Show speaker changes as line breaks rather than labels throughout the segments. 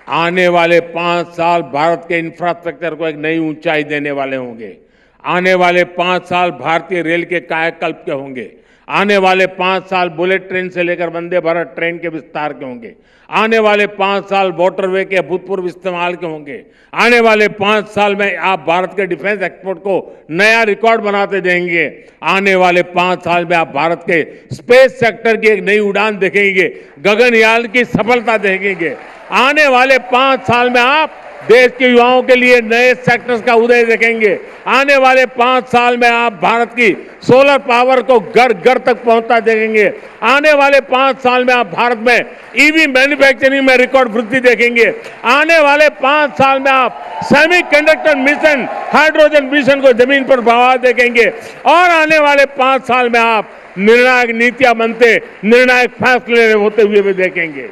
आने वाले 5 साल भारत के इंफ्रास्ट्रक्चर को एक नई ऊंचाई देने वाले होंगे। आने वाले 5 साल भारतीय रेल के कायाकल्प के होंगे। आने वाले 5 साल बुलेट ट्रेन से लेकर वंदे भारत ट्रेन के विस्तार के होंगे। आने वाले 5 साल वाटरवे के अभूतपूर्व इस्तेमाल के होंगे। आने वाले 5 साल में आप भारत के डिफेंस एक्सपोर्ट को नया रिकॉर्ड बनाते देंगे। आने वाले 5 साल में आप भारत के स्पेस सेक्टर की एक नई उड़ान देखेंगे, गगनयान की सफलता देखेंगे। आने वाले 5 साल में आप देश के युवाओं के लिए नए सेक्टर्स का उदय देखेंगे। आने वाले 5 साल में आप भारत की सोलर पावर को घर घर तक पहुंचता देखेंगे। आने वाले 5 साल में आप भारत में ईवी मैन्युफैक्चरिंग में रिकॉर्ड वृद्धि देखेंगे। आने वाले 5 साल में आप सेमीकंडक्टर मिशन, हाइड्रोजन मिशन को जमीन पर बढ़ावा देखेंगे। और आने वाले 5 साल में आप निर्णायक नीतियां बनते, निर्णायक फैसले होते हुए भी देखेंगे।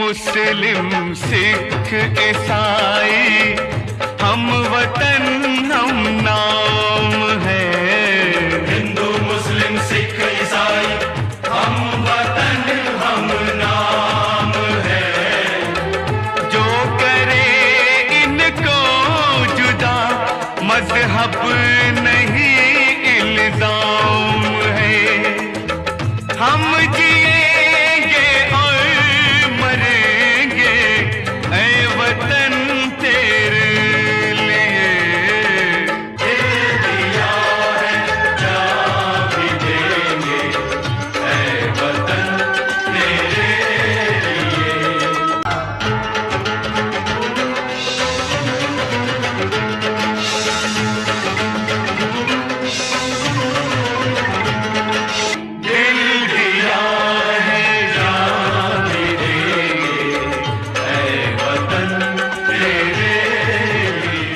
मुस्लिम सिख ईसाई हम वतन हम नाम है।
हिंदू मुस्लिम सिख ईसाई हम वतन हम नाम है।
जो करे इनको जुदा मजहब नहीं इल्जाम है। हम जिएंगे और मरेंगे ऐ वतन तेरे लिए।
दे दिया है जान भी देंगे ऐ वतन तेरे लिए।
दिल दिया है जान भी देंगे
ऐ वतन तेरे लिए।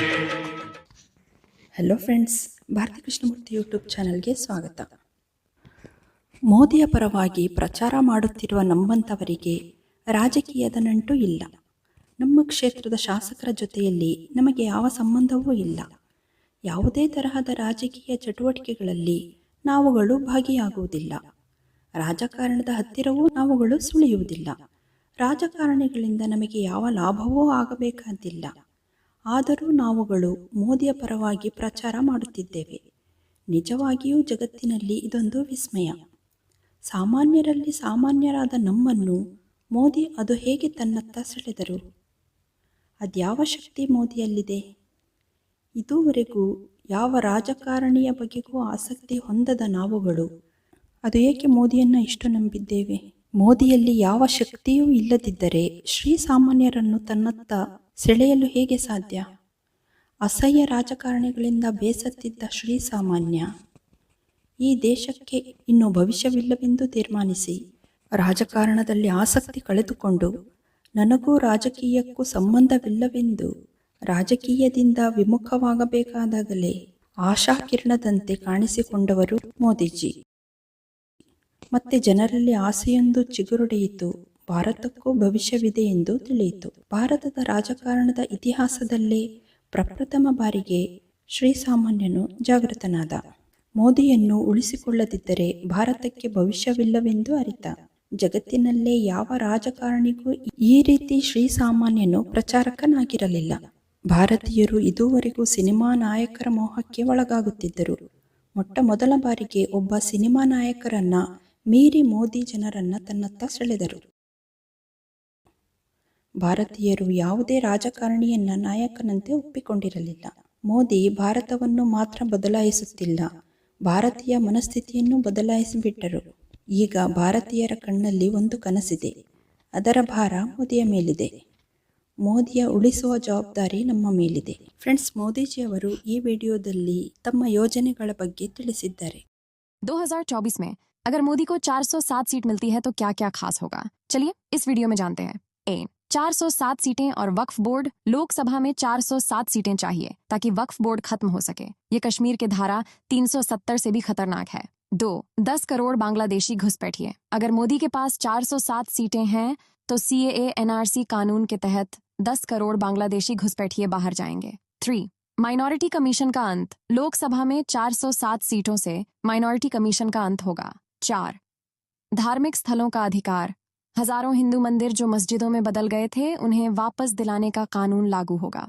Hello friends, Bharathi Krishnamurthy YouTube ಚಾನಲ್ಗೆ ಸ್ವಾಗತ. ಮೋದಿಯ ಪರವಾಗಿ ಪ್ರಚಾರ ಮಾಡುತ್ತಿರುವ ನಮ್ಮಂಥವರಿಗೆ ರಾಜಕೀಯದ ನಂಟು ಇಲ್ಲ. ನಮ್ಮ ಕ್ಷೇತ್ರದ ಶಾಸಕರ ಜೊತೆಯಲ್ಲಿ ನಮಗೆ ಯಾವ ಸಂಬಂಧವೂ ಇಲ್ಲ. ಯಾವುದೇ ತರಹದ ರಾಜಕೀಯ ಚಟುವಟಿಕೆಗಳಲ್ಲಿ ನಾವುಗಳು ಭಾಗಿಯಾಗುವುದಿಲ್ಲ. ರಾಜಕಾರಣದ ಹತ್ತಿರವೂ ನಾವುಗಳು ಸುಳಿಯುವುದಿಲ್ಲ. ರಾಜಕಾರಣಿಗಳಿಂದ ನಮಗೆ ಯಾವ ಲಾಭವೂ ಆಗಬೇಕಾದಿಲ್ಲ. ಆದರೂ ನಾವುಗಳು ಮೋದಿಯ ಪರವಾಗಿ ಪ್ರಚಾರ ಮಾಡುತ್ತಿದ್ದೇವೆ. ನಿಜವಾಗಿಯೂ ಜಗತ್ತಿನಲ್ಲಿ ಇದೊಂದು ವಿಸ್ಮಯ. ಸಾಮಾನ್ಯರಲ್ಲಿ ಸಾಮಾನ್ಯರಾದ ನಮ್ಮನ್ನು ಮೋದಿ ಅದು ಹೇಗೆ ತನ್ನತ್ತ ಸೆಳೆದರು? ಅದ್ಯಾವ ಶಕ್ತಿ ಮೋದಿಯಲ್ಲಿದೆ? ಇದುವರೆಗೂ ಯಾವ ರಾಜಕಾರಣಿಯ ಬಗೆಗೂ ಆಸಕ್ತಿ ಹೊಂದದ ನಾವುಗಳು ಅದು ಏಕೆ ಮೋದಿಯನ್ನು ಇಷ್ಟು ನಂಬಿದ್ದೇವೆ? ಮೋದಿಯಲ್ಲಿ ಯಾವ ಶಕ್ತಿಯೂ ಇಲ್ಲದಿದ್ದರೆ ಶ್ರೀಸಾಮಾನ್ಯರನ್ನು ತನ್ನತ್ತ ಸೆಳೆಯಲು ಹೇಗೆ ಸಾಧ್ಯ? ಅಸಹ್ಯ ರಾಜಕಾರಣಿಗಳಿಂದ ಬೇಸತ್ತಿದ್ದ ಶ್ರೀಸಾಮಾನ್ಯ ಈ ದೇಶಕ್ಕೆ ಇನ್ನು ಭವಿಷ್ಯವಿಲ್ಲವೆಂದು ತೀರ್ಮಾನಿಸಿ ರಾಜಕಾರಣದಲ್ಲಿ ಆಸಕ್ತಿ ಕಳೆದುಕೊಂಡು ನನಗೂ ರಾಜಕೀಯಕ್ಕೂ ಸಂಬಂಧವಿಲ್ಲವೆಂದು ರಾಜಕೀಯದಿಂದ ವಿಮುಖವಾಗಬೇಕಾದಾಗಲೇ ಆಶಾಕಿರಣದಂತೆ ಕಾಣಿಸಿಕೊಂಡವರು ಮೋದಿಜಿ. ಮತ್ತೆ ಜನರಲ್ಲಿ ಆಸೆಯೊಂದು ಚಿಗುರೊಡೆಯಿತು, ಭಾರತಕ್ಕೂ ಭವಿಷ್ಯವಿದೆ ಎಂದು ತಿಳಿಯಿತು. ಭಾರತದ ರಾಜಕಾರಣದ ಇತಿಹಾಸದಲ್ಲೇ ಪ್ರಪ್ರಥಮ ಬಾರಿಗೆ ಶ್ರೀಸಾಮಾನ್ಯನು ಜಾಗೃತನಾದ. ಮೋದಿಯನ್ನು ಉಳಿಸಿಕೊಳ್ಳದಿದ್ದರೆ ಭಾರತಕ್ಕೆ ಭವಿಷ್ಯವಿಲ್ಲವೆಂದು ಅರಿತ. ಜಗತ್ತಿನಲ್ಲೇ ಯಾವ ರಾಜಕಾರಣಿಗೂ ಈ ರೀತಿ ಶ್ರೀಸಾಮಾನ್ಯನು ಪ್ರಚಾರಕನಾಗಿರಲಿಲ್ಲ. ಭಾರತೀಯರು ಇದುವರೆಗೂ ಸಿನಿಮಾ ನಾಯಕರ ಮೋಹಕ್ಕೆ ಒಳಗಾಗುತ್ತಿದ್ದರು. ಮೊಟ್ಟ ಮೊದಲ ಬಾರಿಗೆ ಒಬ್ಬ ಸಿನಿಮಾ ನಾಯಕರನ್ನ ಮೀರಿ ಮೋದಿ ಜನರನ್ನ ತನ್ನತ್ತ ಸೆಳೆದರು. ಭಾರತೀಯರು ಯಾವುದೇ ರಾಜಕಾರಣಿಯನ್ನ ನಾಯಕನಂತೆ ಒಪ್ಪಿಕೊಂಡಿರಲಿಲ್ಲ. ಮೋದಿ ಭಾರತವನ್ನು ಮಾತ್ರ ಬದಲಾಯಿಸುತ್ತಿಲ್ಲ, ಭಾರತೀಯ ಮನಸ್ಥಿತಿಯನ್ನು ಬದಲಾಯಿಸಿಬಿಟ್ಟರು. ಈಗ ಭಾರತೀಯರ ಕಣ್ಣಲ್ಲಿ ಒಂದು ಕನಸಿದೆ, ಅದರ ಭಾರ ಮೋದಿಯ ಮೇಲಿದೆ. ಮೋದಿಯ ಉಳಿಸುವ ಜವಾಬ್ದಾರಿ ನಮ್ಮ ಮೇಲಿದೆ. ಫ್ರೆಂಡ್ಸ್, ಮೋದಿಜಿಯವರು ಈ ವಿಡಿಯೋದಲ್ಲಿ ತಮ್ಮ ಯೋಜನೆಗಳ ಬಗ್ಗೆ ತಿಳಿಸಿದ್ದಾರೆ.
2024 में अगर मोदी को 407 सीट मिलती है तो क्या क्या खास होगा, चलिए इस वीडियो में जानते हैं। 407 सीटें और वक्फ बोर्ड। लोकसभा में 407 सीटें चाहिए ताकि वक्फ बोर्ड खत्म हो सके। ये कश्मीर के धारा 370 से भी खतरनाक है। 2, 10 करोड़ बांग्लादेशी घुसपैठिए। अगर मोदी के पास 407 सीटें हैं तो CAA NRC कानून के तहत 10 करोड़ बांग्लादेशी घुसपैठिए बाहर जाएंगे। 3, माइनॉरिटी कमीशन का अंत। लोकसभा में 407 सीटों से माइनॉरिटी कमीशन का अंत होगा। 4, धार्मिक स्थलों का अधिकार। हजारों हिंदू मंदिर जो मस्जिदों में बदल गए थे उन्हें वापस दिलाने का कानून लागू होगा।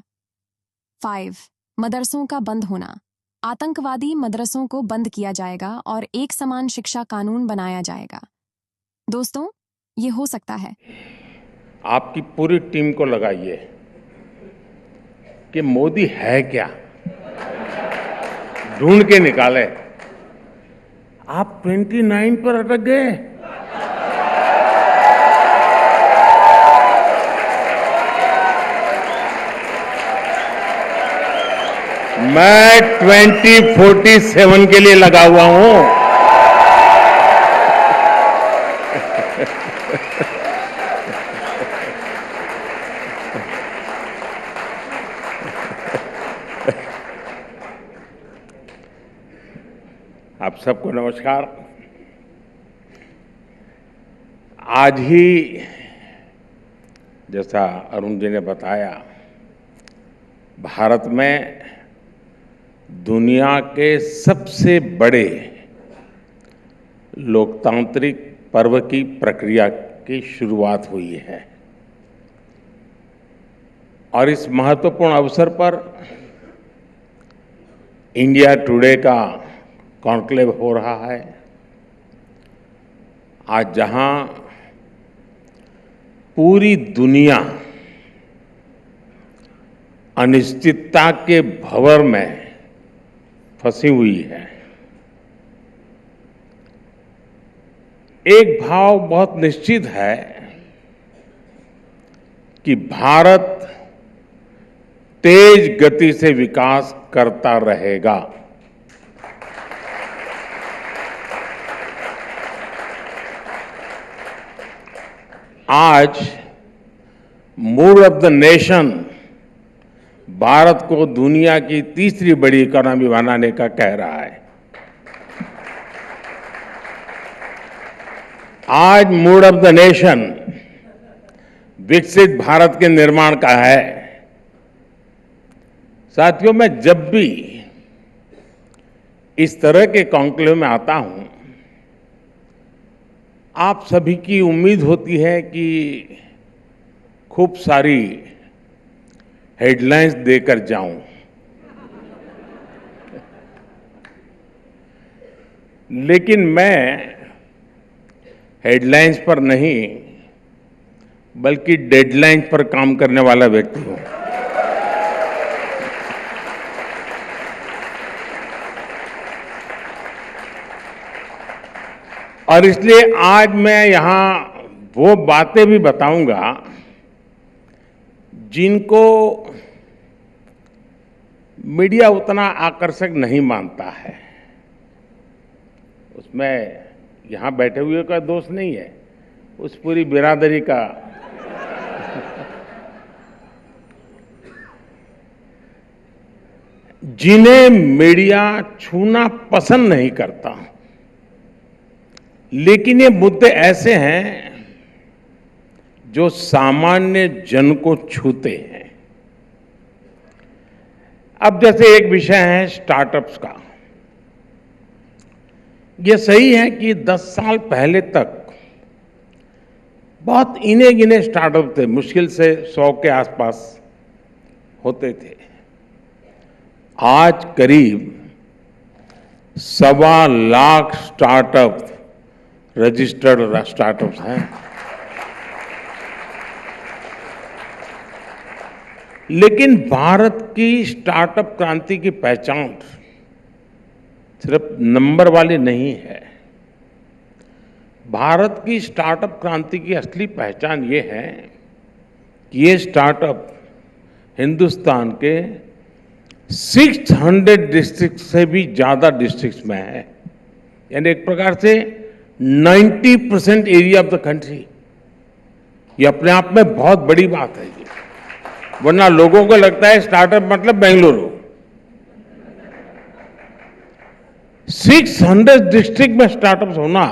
5, मदरसों का बंद होना। आतंकवादी मदरसों को बंद किया जाएगा और एक समान शिक्षा कानून बनाया जाएगा। दोस्तों, ये हो सकता है।
आपकी पूरी टीम को लगाइए कि मोदी है क्या, ढूंढ के निकाले। आप 29 पर अटक गए। मैं 2047 के लिए लगा हुआ हूं। आप सबको नमस्कार। आज ही जैसा अरुण जी ने बताया, भारत में दुनिया के सबसे बड़े लोकतांत्रिक पर्व की प्रक्रिया की शुरुआत हुई है और इस महत्वपूर्ण अवसर पर इंडिया टुडे का कॉन्क्लेव हो रहा है। आज जहां पूरी दुनिया अनिश्चितता के भंवर में फंसी हुई है, एक भाव बहुत निश्चित है कि भारत तेज गति से विकास करता रहेगा। आज mood off the nation Bharat को दुनिया की तीसरी बड़ी इकोनॉमी बनाने का कह रहा है। आज मूड ऑफ द नेशन विकसित भारत के निर्माण का है। साथियों, मैं जब भी इस तरह के कॉन्क्लेव में आता हूं, आप सभी की उम्मीद होती है कि खूब सारी हेडलाइंस देकर जाऊं, लेकिन मैं हेडलाइंस पर नहीं बल्कि डेडलाइंस पर काम करने वाला व्यक्ति हूं। और इसलिए आज मैं यहां वो बातें भी बताऊंगा जिनको मीडिया उतना आकर्षक नहीं मानता है। उसमें यहाँ बैठे हुए का दोष नहीं है, उस पूरी बिरादरी का। जिन्हें मीडिया छूना पसंद नहीं करता, लेकिन ये मुद्दे ऐसे हैं जो सामान्य जन को छूते हैं। अब जैसे एक विषय है स्टार्टअप्स का। ये सही है कि 10 साल पहले तक बहुत इने गिने स्टार्टअप थे, मुश्किल से 100 के आसपास होते थे। आज करीब 1.25 लाख स्टार्टअप रजिस्टर्ड स्टार्टअप्स हैं। लेकिन भारत की स्टार्टअप क्रांति की पहचान सिर्फ नंबर वाली नहीं है। भारत की स्टार्टअप क्रांति की असली पहचान ये है कि ये स्टार्टअप हिंदुस्तान के 600 डिस्ट्रिक्ट से भी ज्यादा डिस्ट्रिक्ट्स में है, यानी एक प्रकार से 90% एरिया ऑफ द कंट्री। ये अपने आप में बहुत बड़ी बात है। वरना लोगों को लगता है स्टार्टअप मतलब बेंगलुरु। 600 डिस्ट्रिक्ट में स्टार्टअप्स होना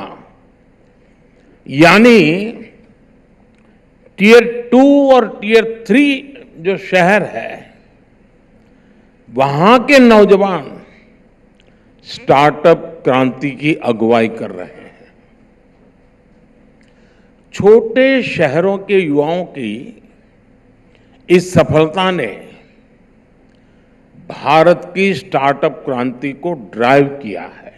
यानी टियर 2 और टियर 3 जो शहर है वहां के नौजवान स्टार्टअप क्रांति की अगुवाई कर रहे हैं। छोटे शहरों के युवाओं की इस सफलता ने भारत की स्टार्टअप क्रांति को ड्राइव किया है।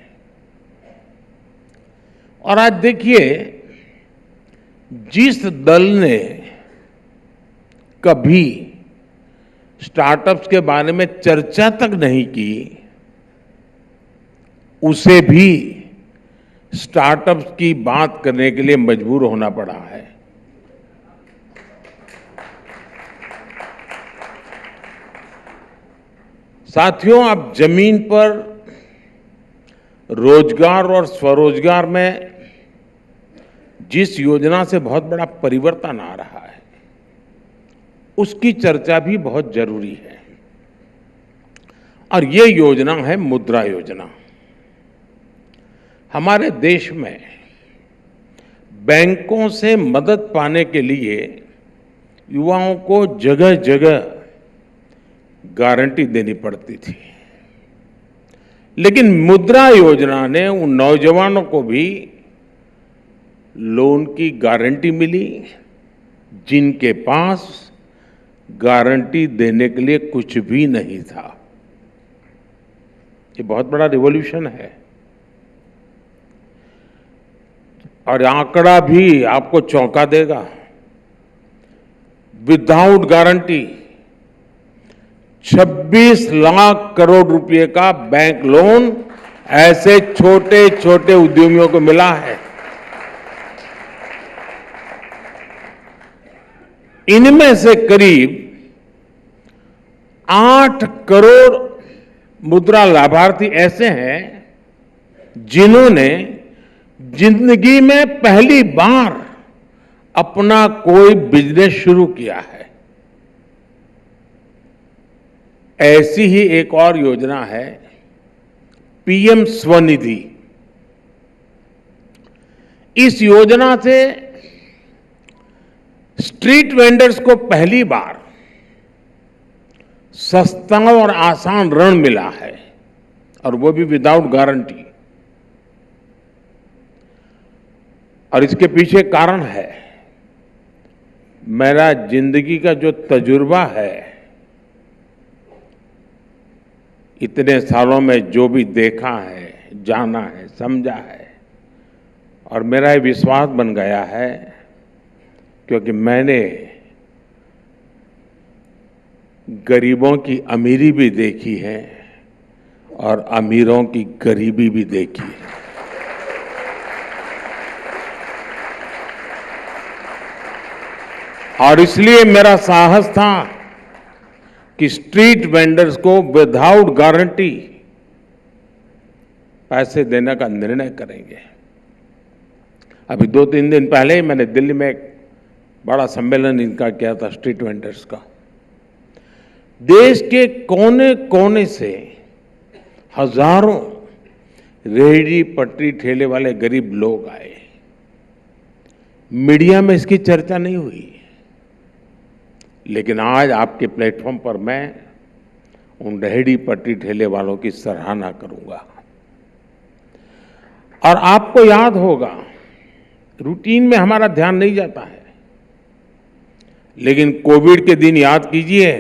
और आज देखिए, जिस दल ने कभी स्टार्टअप्स के बारे में चर्चा तक नहीं की, उसे भी स्टार्टअप्स की बात करने के लिए मजबूर होना पड़ा है। साथियों, अब जमीन पर रोजगार और स्वरोजगार में जिस योजना से बहुत बड़ा परिवर्तन आ रहा है, उसकी चर्चा भी बहुत जरूरी है। और ये योजना है मुद्रा योजना। हमारे देश में बैंकों से मदद पाने के लिए युवाओं को जगह जगह गारंटी देनी पड़ती थी, लेकिन मुद्रा योजना ने उन नौजवानों को भी लोन की गारंटी मिली जिनके पास गारंटी देने के लिए कुछ भी नहीं था। ये बहुत बड़ा रिवॉल्यूशन है। और आंकड़ा भी आपको चौंका देगा। विदाउट गारंटी 26 लाख करोड़ रुपए का बैंक लोन ऐसे छोटे छोटे उद्यमियों को मिला है। इनमें से करीब 8 करोड़ मुद्रा लाभार्थी ऐसे हैं जिन्होंने जिंदगी में पहली बार अपना कोई बिजनेस शुरू किया है। ऐसी ही एक और योजना है पीएम स्वनिधि। इस योजना से स्ट्रीट वेंडर्स को पहली बार सस्ता और आसान ऋण मिला है, और वो भी विदाउट गारंटी। और इसके पीछे कारण है मेरा जिंदगी का जो तजुर्बा है, इतने सालों में जो भी देखा है, जाना है, समझा है, और मेरा ये विश्वास बन गया है क्योंकि मैंने गरीबों की अमीरी भी देखी है और अमीरों की गरीबी भी देखी है। और इसलिए मेरा साहस था कि स्ट्रीट वेंडर्स को विदाउट गारंटी पैसे देने का निर्णय करेंगे। अभी 2-3 दिन पहले ही मैंने दिल्ली में एक बड़ा सम्मेलन इनका किया था, स्ट्रीट वेंडर्स का। देश के कोने कोने से हजारों रेहड़ी पटरी ठेले वाले गरीब लोग आए। मीडिया में इसकी चर्चा नहीं हुई, लेकिन आज आपके प्लेटफॉर्म पर मैं उन रेहड़ी पटरी ठेले वालों की सराहना करूंगा। और आपको याद होगा, रूटीन में हमारा ध्यान नहीं जाता है, लेकिन कोविड के दिन याद कीजिए,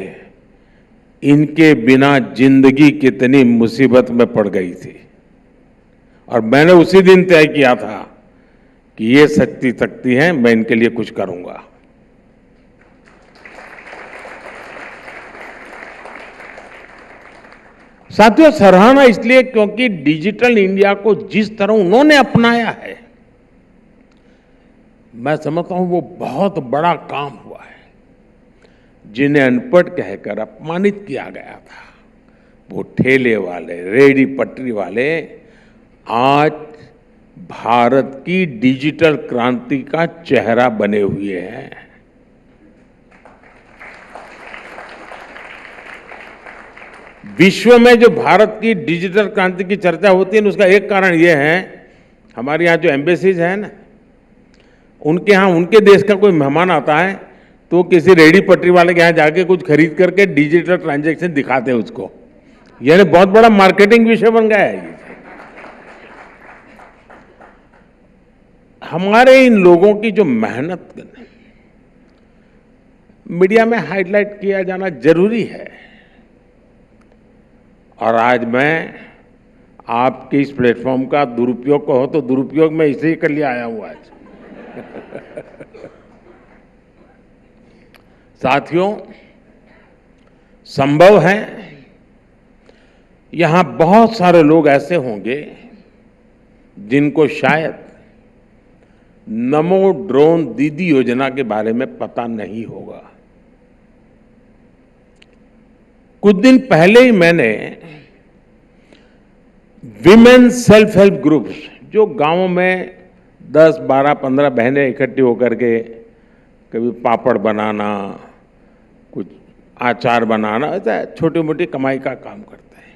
इनके बिना जिंदगी कितनी मुसीबत में पड़ गई थी। और मैंने उसी दिन तय किया था कि ये शक्ति शक्ति हैं, मैं इनके लिए कुछ करूंगा। साथियों, सराहना इसलिए क्योंकि डिजिटल इंडिया को जिस तरह उन्होंने अपनाया है, मैं समझता हूं वो बहुत बड़ा काम हुआ है। जिन्हें अनपढ़ कहकर अपमानित किया गया था, वो ठेले वाले, रेहड़ी पटरी वाले आज भारत की डिजिटल क्रांति का चेहरा बने हुए हैं। विश्व में जो भारत की डिजिटल क्रांति की चर्चा होती है, उसका एक कारण यह है, हमारे यहाँ जो एम्बेसीज है ना, उनके यहाँ उनके देश का कोई मेहमान आता है तो किसी रेहड़ी पटरी वाले के यहाँ जाके कुछ खरीद करके डिजिटल ट्रांजैक्शन दिखाते हैं उसको। यानी बहुत बड़ा मार्केटिंग विषय बन गया है ये। हमारे इन लोगों की जो मेहनत मीडिया में हाईलाइट किया जाना जरूरी है। और आज मैं आपके इस प्लेटफॉर्म का दुरुपयोग कहो तो दुरुपयोग में इसे ही कर लिया आया हूं आज। साथियों, संभव है यहां बहुत सारे लोग ऐसे होंगे जिनको शायद नमो ड्रोन दीदी योजना के बारे में पता नहीं होगा। कुछ दिन पहले ही मैंने विमेन सेल्फ हेल्प ग्रुप्स, जो गांवों में 10, 12, 15 बहनें इकट्ठी होकर के कभी पापड़ बनाना, कुछ अचार बनाना, ऐसा छोटी मोटी कमाई का काम करते हैं,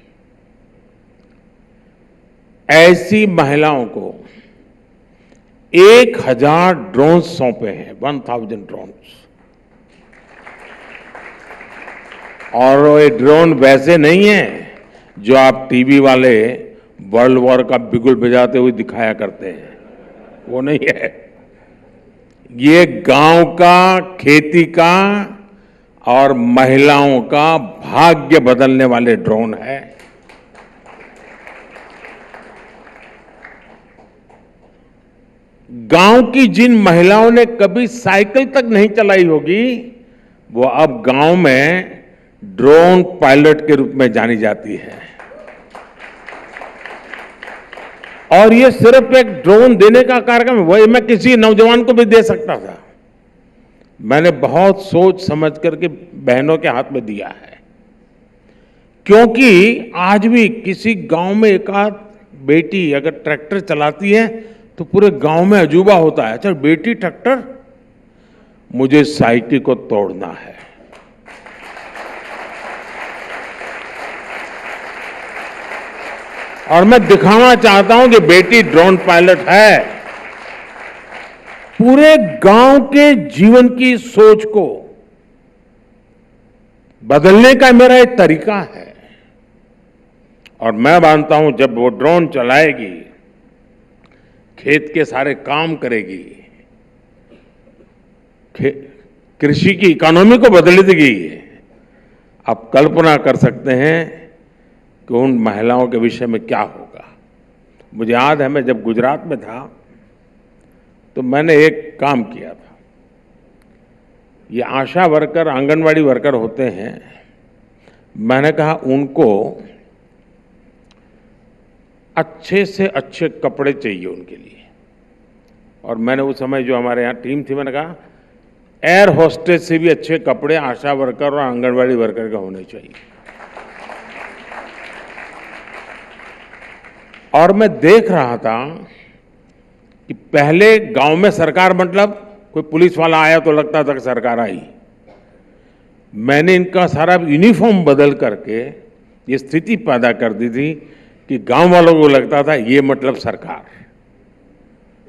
ऐसी महिलाओं को 1000 ड्रोन सौंपे हैं, 1000 ड्रोन। और ये ड्रोन वैसे नहीं है जो आप टीवी वाले वर्ल्ड वॉर का बिगुल बजाते हुए दिखाया करते हैं, वो नहीं है। ये गांव का, खेती का और महिलाओं का भाग्य बदलने वाले ड्रोन है। गांव की जिन महिलाओं ने कभी साइकिल तक नहीं चलाई होगी, वो अब गांव में ड्रोन पायलट के रूप में जानी जाती है। और ये सिर्फ एक ड्रोन देने का कार्यक्रम है, वही मैं किसी नौजवान को भी दे सकता था। मैंने बहुत सोच समझ करके बहनों के हाथ में दिया है, क्योंकि आज भी किसी गांव में एक आध बेटी अगर ट्रैक्टर चलाती है तो पूरे गांव में अजूबा होता है, अच्छा बेटी ट्रैक्टर, मुझे साइकिल को तोड़ना है। और मैं दिखाना चाहता हूं कि बेटी ड्रोन पायलट है। पूरे गांव के जीवन की सोच को बदलने का मेरा एक तरीका है। और मैं मानता हूं जब वो ड्रोन चलाएगी, खेत के सारे काम करेगी, कृषि की इकोनॉमी को बदल देगी, आप कल्पना कर सकते हैं कि उन महिलाओं के विषय में क्या होगा। मुझे याद है, मैं जब गुजरात में था तो मैंने एक काम किया था। ये आशा वर्कर, आंगनवाड़ी वर्कर होते हैं, मैंने कहा उनको अच्छे से अच्छे कपड़े चाहिए उनके लिए। और मैंने उस समय जो हमारे यहाँ टीम थी, मैंने कहा एयर होस्टेस से भी अच्छे कपड़े आशा वर्कर और आंगनवाड़ी वर्कर का होने चाहिए। और मैं देख रहा था कि पहले गांव में सरकार मतलब कोई पुलिस वाला आया तो लगता था कि सरकार आई। मैंने इनका सारा यूनिफॉर्म बदल करके ये स्थिति पैदा कर दी थी कि गांव वालों को लगता था ये मतलब सरकार।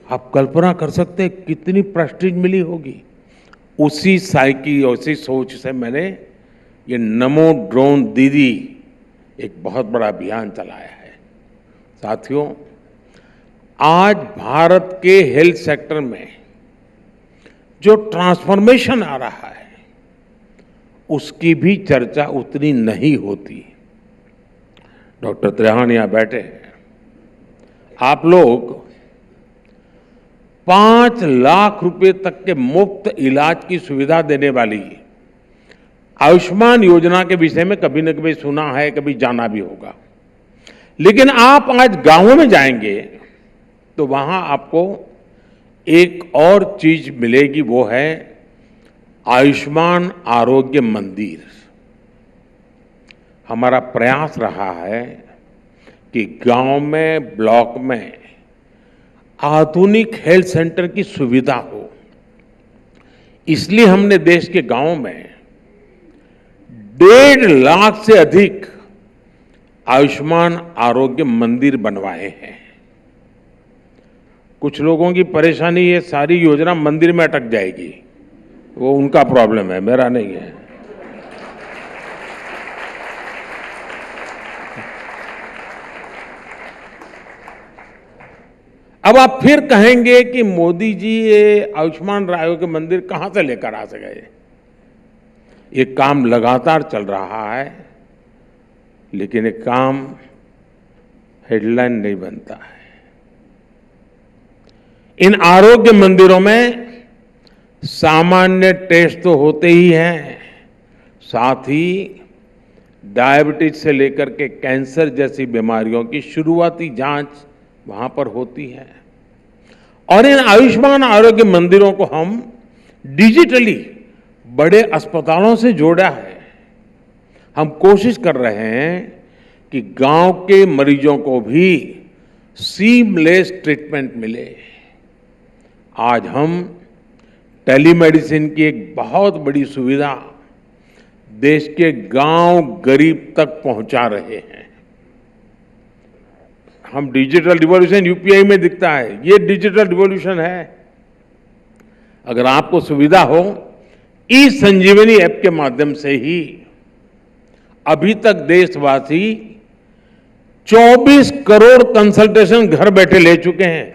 आप कल्पना कर सकते हैं कितनी प्रेस्टीज मिली होगी। उसी साइकी, उसी सोच से मैंने ये नमो ड्रोन दीदी एक बहुत बड़ा अभियान चलाया है। साथियों, आज भारत के हेल्थ सेक्टर में जो ट्रांसफॉर्मेशन आ रहा है उसकी भी चर्चा उतनी नहीं होती। डॉक्टर त्रेहान यहाँ बैठे हैं। आप लोग 5 लाख रुपए तक के मुफ्त इलाज की सुविधा देने वाली आयुष्मान योजना के विषय में कभी न कभी सुना है, कभी जाना भी होगा। लेकिन आप आज गांवों में जाएंगे तो वहां आपको एक और चीज मिलेगी, वो है आयुष्मान आरोग्य मंदिर। हमारा प्रयास रहा है कि गांव में, ब्लॉक में आधुनिक हेल्थ सेंटर की सुविधा हो। इसलिए हमने देश के गांवों में 1.5 लाख से अधिक आयुष्मान आरोग्य मंदिर बनवाए हैं। कुछ लोगों की परेशानी ये सारी योजना मंदिर में अटक जाएगी, वो उनका प्रॉब्लम है, मेरा नहीं है। अब आप फिर कहेंगे कि मोदी जी ये आयुष्मान आरोग्य मंदिर कहां से लेकर आ गए। ये काम लगातार चल रहा है, लेकिन ये काम हेडलाइन नहीं बनता है। इन आरोग्य मंदिरों में सामान्य टेस्ट तो होते ही हैं, साथ ही डायबिटीज से लेकर के कैंसर जैसी बीमारियों की शुरुआती जांच वहां पर होती है। और इन आयुष्मान आरोग्य मंदिरों को हम डिजिटली बड़े अस्पतालों से जोड़ा है। हम कोशिश कर रहे हैं कि गांव के मरीजों को भी सीमलेस ट्रीटमेंट मिले। आज हम टेलीमेडिसिन की एक बहुत बड़ी सुविधा देश के गांव गरीब तक पहुंचा रहे हैं। हम डिजिटल रिवॉल्यूशन यूपीआई में दिखता है, ये डिजिटल रिवॉल्यूशन है। अगर आपको सुविधा हो, ई संजीवनी ऐप के माध्यम से ही अभी तक देशवासी 24 करोड़ कंसल्टेशन घर बैठे ले चुके हैं।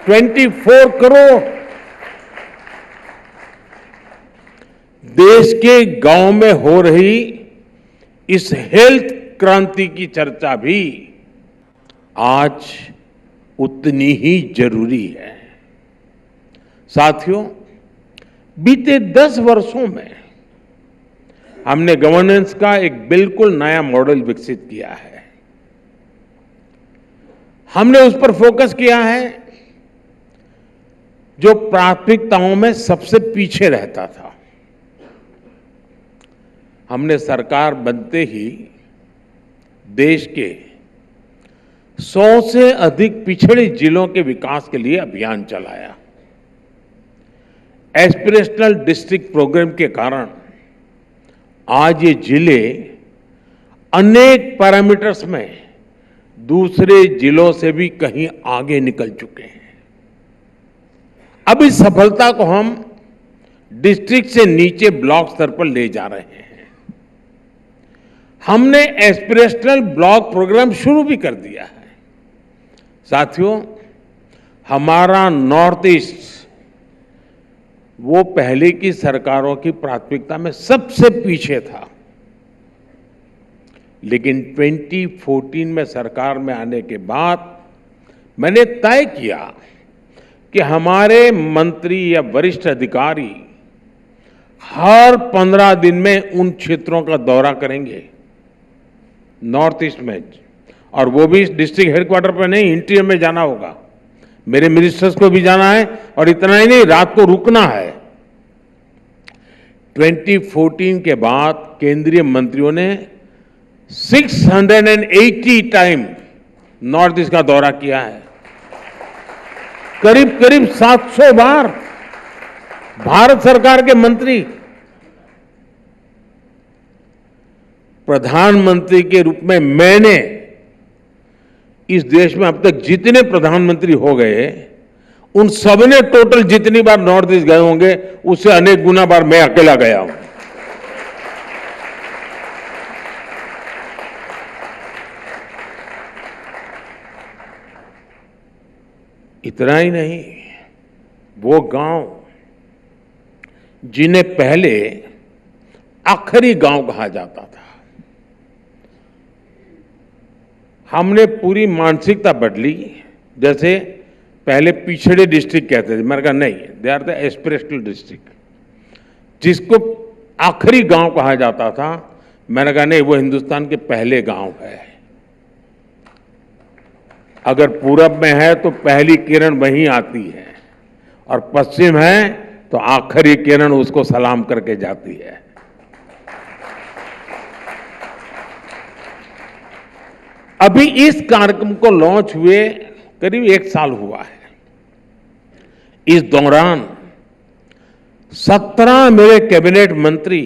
24 करोड़। देश के गांव में हो रही इस हेल्थ क्रांति की चर्चा भी आज उतनी ही जरूरी है। साथियों, बीते 10 वर्षों में हमने गवर्नेंस का एक बिल्कुल नया मॉडल विकसित किया है। हमने उस पर फोकस किया है जो प्राथमिकताओं में सबसे पीछे रहता था। हमने सरकार बनते ही देश के 100 से अधिक पिछड़े जिलों के विकास के लिए अभियान चलाया। एस्पिरेशनल डिस्ट्रिक्ट प्रोग्राम के कारण आज ये जिले अनेक पैरामीटर्स में दूसरे जिलों से भी कहीं आगे निकल चुके हैं। अब इस सफलता को हम डिस्ट्रिक्ट से नीचे ब्लॉक स्तर पर ले जा रहे हैं। हमने एस्पिरेशनल ब्लॉक प्रोग्राम शुरू भी कर दिया है। साथियों, हमारा नॉर्थ ईस्ट वो पहले की सरकारों की प्राथमिकता में सबसे पीछे था, लेकिन 2014 में सरकार में आने के बाद मैंने तय किया कि हमारे मंत्री या वरिष्ठ अधिकारी हर 15 दिन में उन क्षेत्रों का दौरा करेंगे नॉर्थ ईस्ट में, और वो भी डिस्ट्रिक्ट हेडक्वार्टर पर नहीं, इंटीरियर में जाना होगा। मेरे मिनिस्टर्स को भी जाना है, और इतना ही नहीं, रात को रुकना है। 2014 के बाद केंद्रीय मंत्रियों ने 680 टाइम नॉर्थ ईस्ट का दौरा किया है। करीब करीब 700 बार भारत सरकार के मंत्री प्रधानमंत्री के रूप में मैंने इस देश में अब तक जितने प्रधानमंत्री हो गए उन सबने टोटल जितनी बार नॉर्थ ईस्ट गए होंगे उससे अनेक गुना बार मैं अकेला गया हूं। इतना ही नहीं, वो गांव जिन्हें पहले आखिरी गांव कहा जाता था, हमने पूरी मानसिकता बदली। जैसे पहले पिछड़े डिस्ट्रिक्ट कहते थे, मैंने कहा नहीं, they are the aspirational district. जिसको आखिरी गांव कहा जाता था, मैंने कहा नहीं, वो हिंदुस्तान के पहले गांव है। अगर पूरब में है तो पहली किरण वहीं आती है, और पश्चिम है तो आखिरी किरण उसको सलाम करके जाती है। अभी इस कार्यक्रम को लॉन्च हुए करीब 1 साल हुआ है। इस दौरान 17 मेरे कैबिनेट मंत्री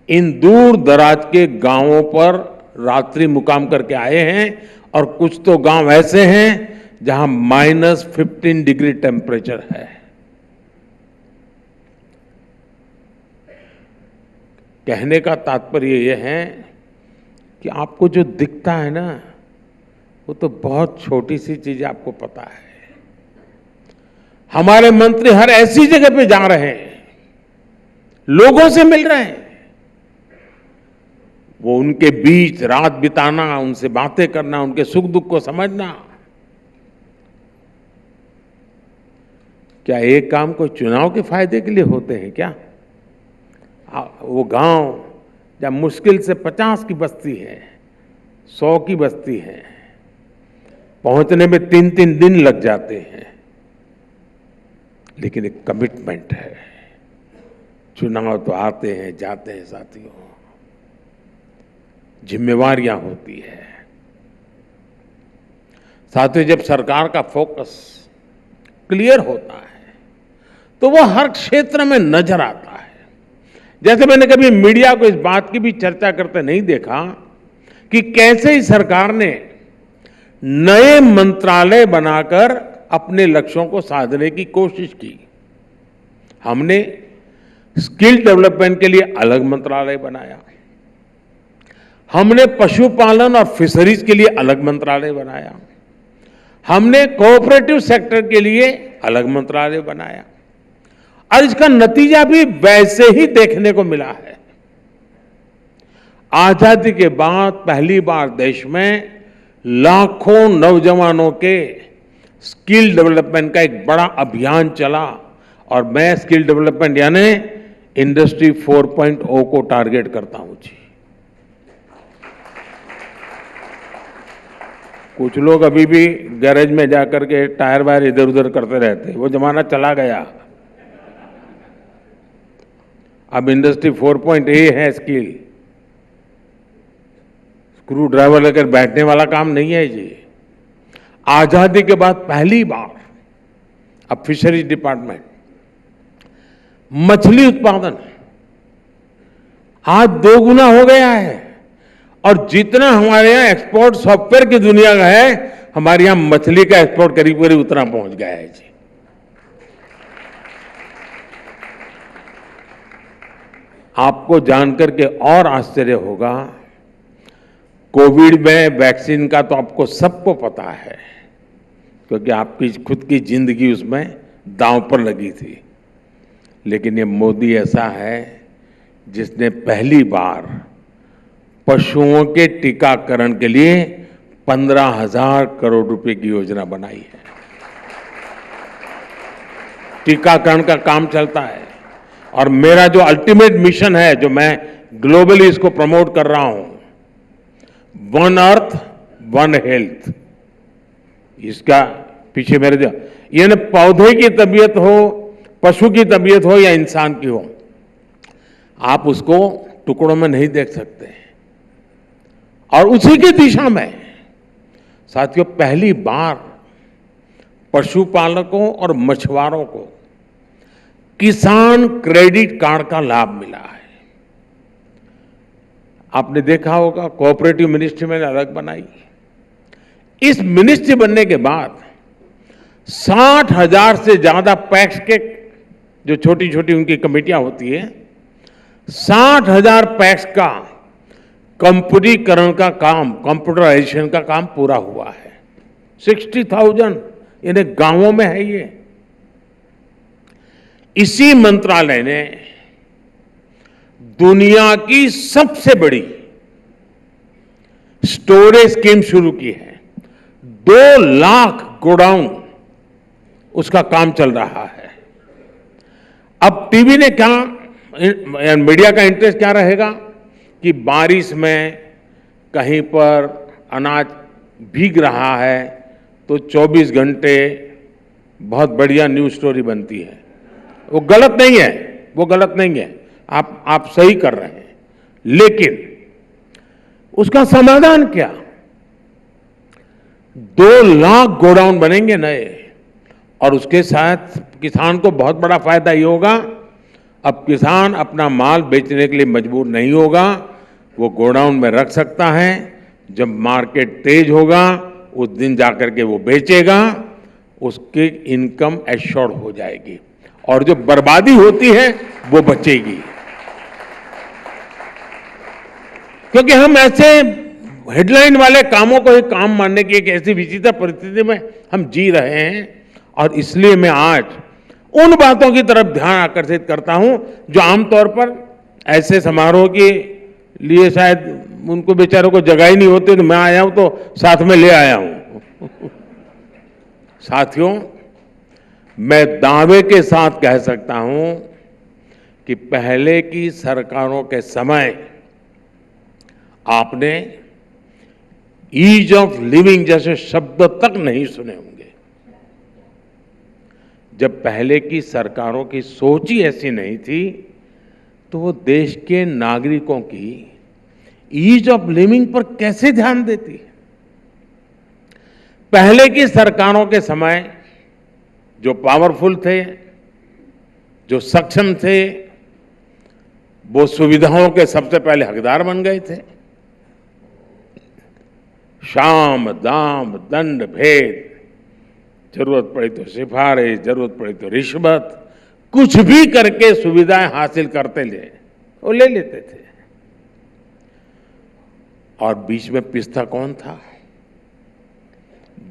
इन दूर दराज के गांवों पर रात्रि मुकाम करके आए हैं, और कुछ तो गांव ऐसे हैं जहां -15 डिग्री टेम्परेचर है। कहने का तात्पर्य यह है कि आपको जो दिखता है ना, वो तो बहुत छोटी सी चीज आपको पता है। हमारे मंत्री हर ऐसी जगह पे जा रहे हैं, लोगों से मिल रहे हैं, वो उनके बीच रात बिताना, उनसे बातें करना, उनके सुख दुख को समझना। क्या एक काम कोई चुनाव के फायदे के लिए होते हैं क्या? वो गांव जब मुश्किल से 50 की बस्ती है, 100 की बस्ती है, पहुंचने में 3-3 दिन लग जाते हैं, लेकिन एक कमिटमेंट है। चुनाव तो आते हैं जाते हैं साथियों, जिम्मेवारियां होती है। साथियों, जब सरकार का फोकस क्लियर होता है तो वो हर क्षेत्र में नजर आता है। जैसे मैंने कभी मीडिया को इस बात की भी चर्चा करते नहीं देखा कि कैसे ही सरकार ने नए मंत्रालय बनाकर अपने लक्ष्यों को साधने की कोशिश की। हमने स्किल डेवलपमेंट के लिए अलग मंत्रालय बनाया, हमने पशुपालन और फिशरीज के लिए अलग मंत्रालय बनाया, हमने कोऑपरेटिव सेक्टर के लिए अलग मंत्रालय बनाया, और इसका नतीजा भी वैसे ही देखने को मिला है। आजादी के बाद पहली बार देश में लाखों नौजवानों के स्किल डेवलपमेंट का एक बड़ा अभियान चला, और मैं स्किल डेवलपमेंट यानी इंडस्ट्री 4.0 को टारगेट करता हूं जी। कुछ लोग अभी भी गैरेज में जाकर के टायर वायर इधर उधर करते रहते हैं, वो जमाना चला गया। अब इंडस्ट्री 4.0 है स्किल। स्क्रू ड्राइवर लेकर बैठने वाला काम नहीं है जी। आजादी के बाद पहली बार अब फिशरीज डिपार्टमेंट, मछली उत्पादन आज 2 गुना हो गया है, और जितना हमारे यहां एक्सपोर्ट सॉफ्टवेयर की दुनिया का है, हमारे यहां मछली का एक्सपोर्ट करीब करीब उतना पहुंच गया है जी। आपको जानकर के और आश्चर्य होगा, कोविड में वैक्सीन का तो आपको सबको पता है, क्योंकि आपकी खुद की जिंदगी उसमें दांव पर लगी थी। लेकिन ये मोदी ऐसा है जिसने पहली बार पशुओं के टीकाकरण के लिए 15,000 करोड़ रुपए की योजना बनाई है। टीकाकरण का काम चलता है, और मेरा जो अल्टीमेट मिशन है, जो मैं ग्लोबली इसको प्रमोट कर रहा हूं, 1 अर्थ 1 हेल्थ, इसका पीछे मेरे यानी पौधे की तबीयत हो, पशु की तबीयत हो या इंसान की हो, आप उसको टुकड़ों में नहीं देख सकते। और उसी की दिशा में साथियों, पहली बार पशुपालकों और मछुआरों को किसान क्रेडिट कार्ड का लाभ मिला है। आपने देखा होगा, कोऑपरेटिव मिनिस्ट्री मैंने अलग बनाई। इस मिनिस्ट्री बनने के बाद 60,000 से ज्यादा पैक्स के, जो छोटी छोटी उनकी कमेटियां होती है, 60,000 पैक्स का कंप्यूटरीकरण का काम, कंप्यूटराइजेशन का काम पूरा हुआ है। 60,000 यानी गांवों में है ये। इसी मंत्रालय ने दुनिया की सबसे बड़ी स्टोरेज स्कीम शुरू की है। 2 लाख गोडाउन उसका काम चल रहा है। अब टीवी ने क्या, मीडिया का इंटरेस्ट क्या रहेगा कि बारिश में कहीं पर अनाज भीग रहा है तो 24 घंटे बहुत बढ़िया न्यूज स्टोरी बनती है। वो गलत नहीं है, वो गलत नहीं है, आप सही कर रहे हैं, लेकिन उसका समाधान क्या? 2 लाख गोडाउन बनेंगे नए, और उसके साथ किसान को बहुत बड़ा फायदा ये होगा, अब किसान अपना माल बेचने के लिए मजबूर नहीं होगा, वो गोडाउन में रख सकता है। जब मार्केट तेज होगा उस दिन जाकर के वो बेचेगा, उसकी इनकम एश्योर्ड हो जाएगी और जो बर्बादी होती है वो बचेगी। क्योंकि हम ऐसे हेडलाइन वाले कामों को ही काम मानने की एक ऐसी विचित्र परिस्थिति में हम जी रहे हैं, और इसलिए मैं आज उन बातों की तरफ ध्यान आकर्षित करता हूं जो आमतौर पर ऐसे समारोह के लिए शायद उनको बेचारों को जगह ही नहीं होती, तो मैं आया हूं तो साथ में ले आया हूं। साथियों, मैं दावे के साथ कह सकता हूं कि पहले की सरकारों के समय आपने ईज ऑफ लिविंग जैसे शब्द तक नहीं सुने होंगे। जब पहले की सरकारों की सोच ही ऐसी नहीं थी, तो वो देश के नागरिकों की ईज ऑफ लिविंग पर कैसे ध्यान देती? पहले की सरकारों के समय जो पावरफुल थे, जो सक्षम थे, वो सुविधाओं के सबसे पहले हकदार बन गए थे। शाम दाम दंड भेद, जरूरत पड़ी तो सिफारिश, जरूरत पड़ी तो रिश्वत, कुछ भी करके सुविधाएं हासिल करते ले वो ले लेते थे। और बीच में पिसता कौन था?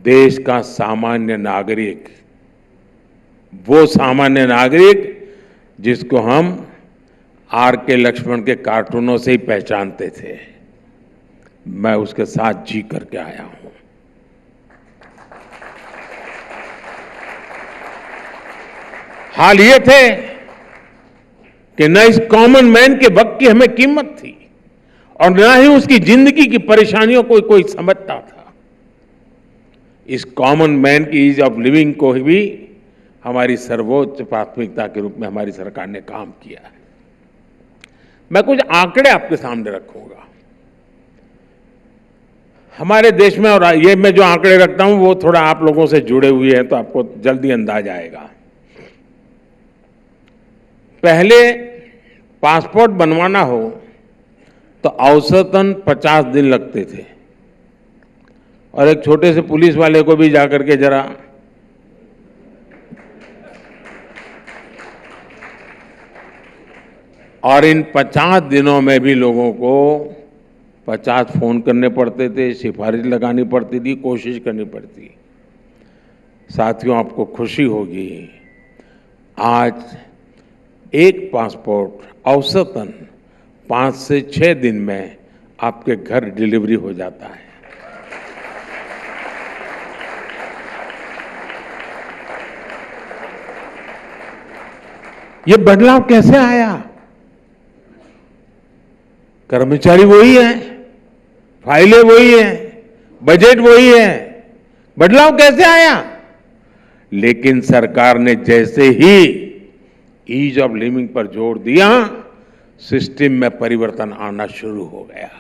देश का सामान्य नागरिक, वो सामान्य नागरिक जिसको हम R.K. लक्ष्मण के कार्टूनों से ही पहचानते थे। मैं उसके साथ जी करके आया हूं। हाल ये थे कि न इस कॉमन मैन के वक्त की हमें कीमत थी और न ही उसकी जिंदगी की परेशानियों को कोई समझता था। इस कॉमन मैन की ईज ऑफ लिविंग को भी हमारी सर्वोच्च प्राथमिकता के रूप में हमारी सरकार ने काम किया है। मैं कुछ आंकड़े आपके सामने रखूंगा हमारे देश में, और ये मैं जो आंकड़े रखता हूं वो थोड़ा आप लोगों से जुड़े हुए हैं तो आपको जल्दी अंदाज आएगा। पहले पासपोर्ट बनवाना हो तो औसतन 50 दिन लगते थे, और एक छोटे से पुलिस वाले को भी जाकर के जरा और इन 50 दिनों में भी लोगों को 50 फोन करने पड़ते थे, सिफारिश लगानी पड़ती थी, कोशिश करनी पड़ती। साथियों, आपको खुशी होगी, आज एक पासपोर्ट औसतन 5 से 6 दिन में आपके घर डिलीवरी हो जाता है। ये बदलाव कैसे आया? कर्मचारी वही है, फाइलें वही है, बजट वही है, बदलाव कैसे आया? लेकिन सरकार ने जैसे ही ईज ऑफ लिविंग पर जोर दिया, सिस्टम में परिवर्तन आना शुरू हो गया।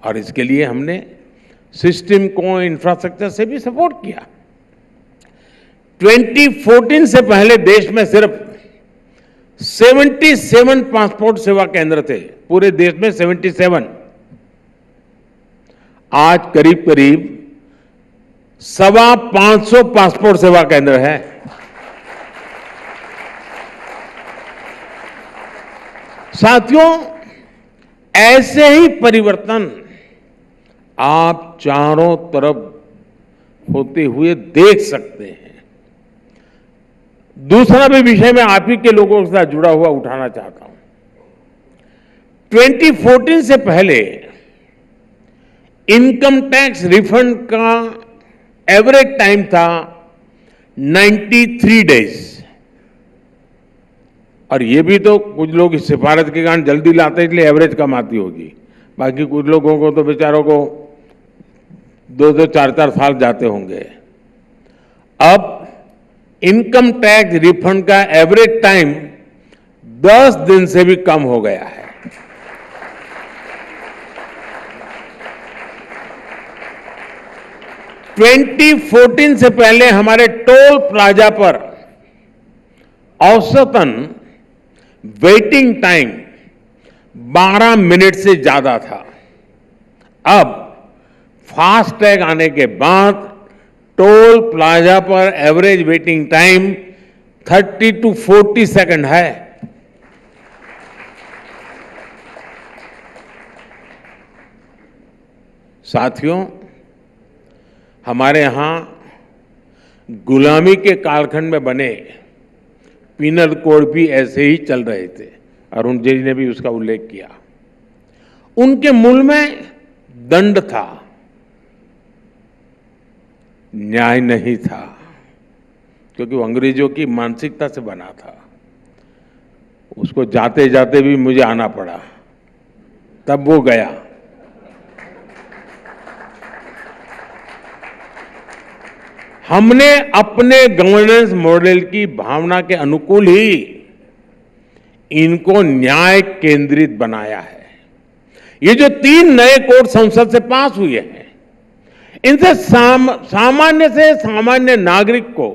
और इसके लिए हमने सिस्टम को, इंफ्रास्ट्रक्चर से भी सपोर्ट किया। 2014 से पहले देश में सिर्फ 77 पासपोर्ट सेवा केंद्र थे, पूरे देश में 77। आज करीब करीब 550 पासपोर्ट सेवा केंद्र है। साथियों, ऐसे ही परिवर्तन आप चारों तरफ होते हुए देख सकते हैं। दूसरा भी विषय मैं आप ही के लोगों के साथ जुड़ा हुआ उठाना चाहता हूं। 2014 से पहले इनकम टैक्स रिफंड का एवरेज टाइम था 93 डेज। और ये भी तो कुछ लोग इस सिफारिश के कारण जल्दी लाते हैं, इसलिए एवरेज कम आती होगी। बाकी कुछ लोगों को तो बेचारों को 2-2, 4-4 साल जाते होंगे। अब इनकम टैक्स रिफंड का एवरेज टाइम 10 दिन से भी कम हो गया है। (2014) से पहले हमारे टोल प्लाजा पर औसतन वेटिंग टाइम 12 मिनट से ज्यादा था। अब फास्टैग आने के बाद टोल प्लाजा पर average waiting time 30 to 40 second है। साथियों, हमारे यहां गुलामी के कालखंड में बने पीनल कोड भी ऐसे ही चल रहे थे। अरुण जेटली ने भी उसका उल्लेख किया। उनके मूल में दंड था, न्याय नहीं था, क्योंकि वो अंग्रेजों की मानसिकता से बना था। उसको जाते जाते भी मुझे आना पड़ा, तब वो गया। हमने अपने गवर्नेंस मॉडल की भावना के अनुकूल ही इनको न्याय केंद्रित बनाया है। ये जो 3 नए कोड संसद से पास हुए हैं, इनसे सामान्य से सामान्य नागरिक को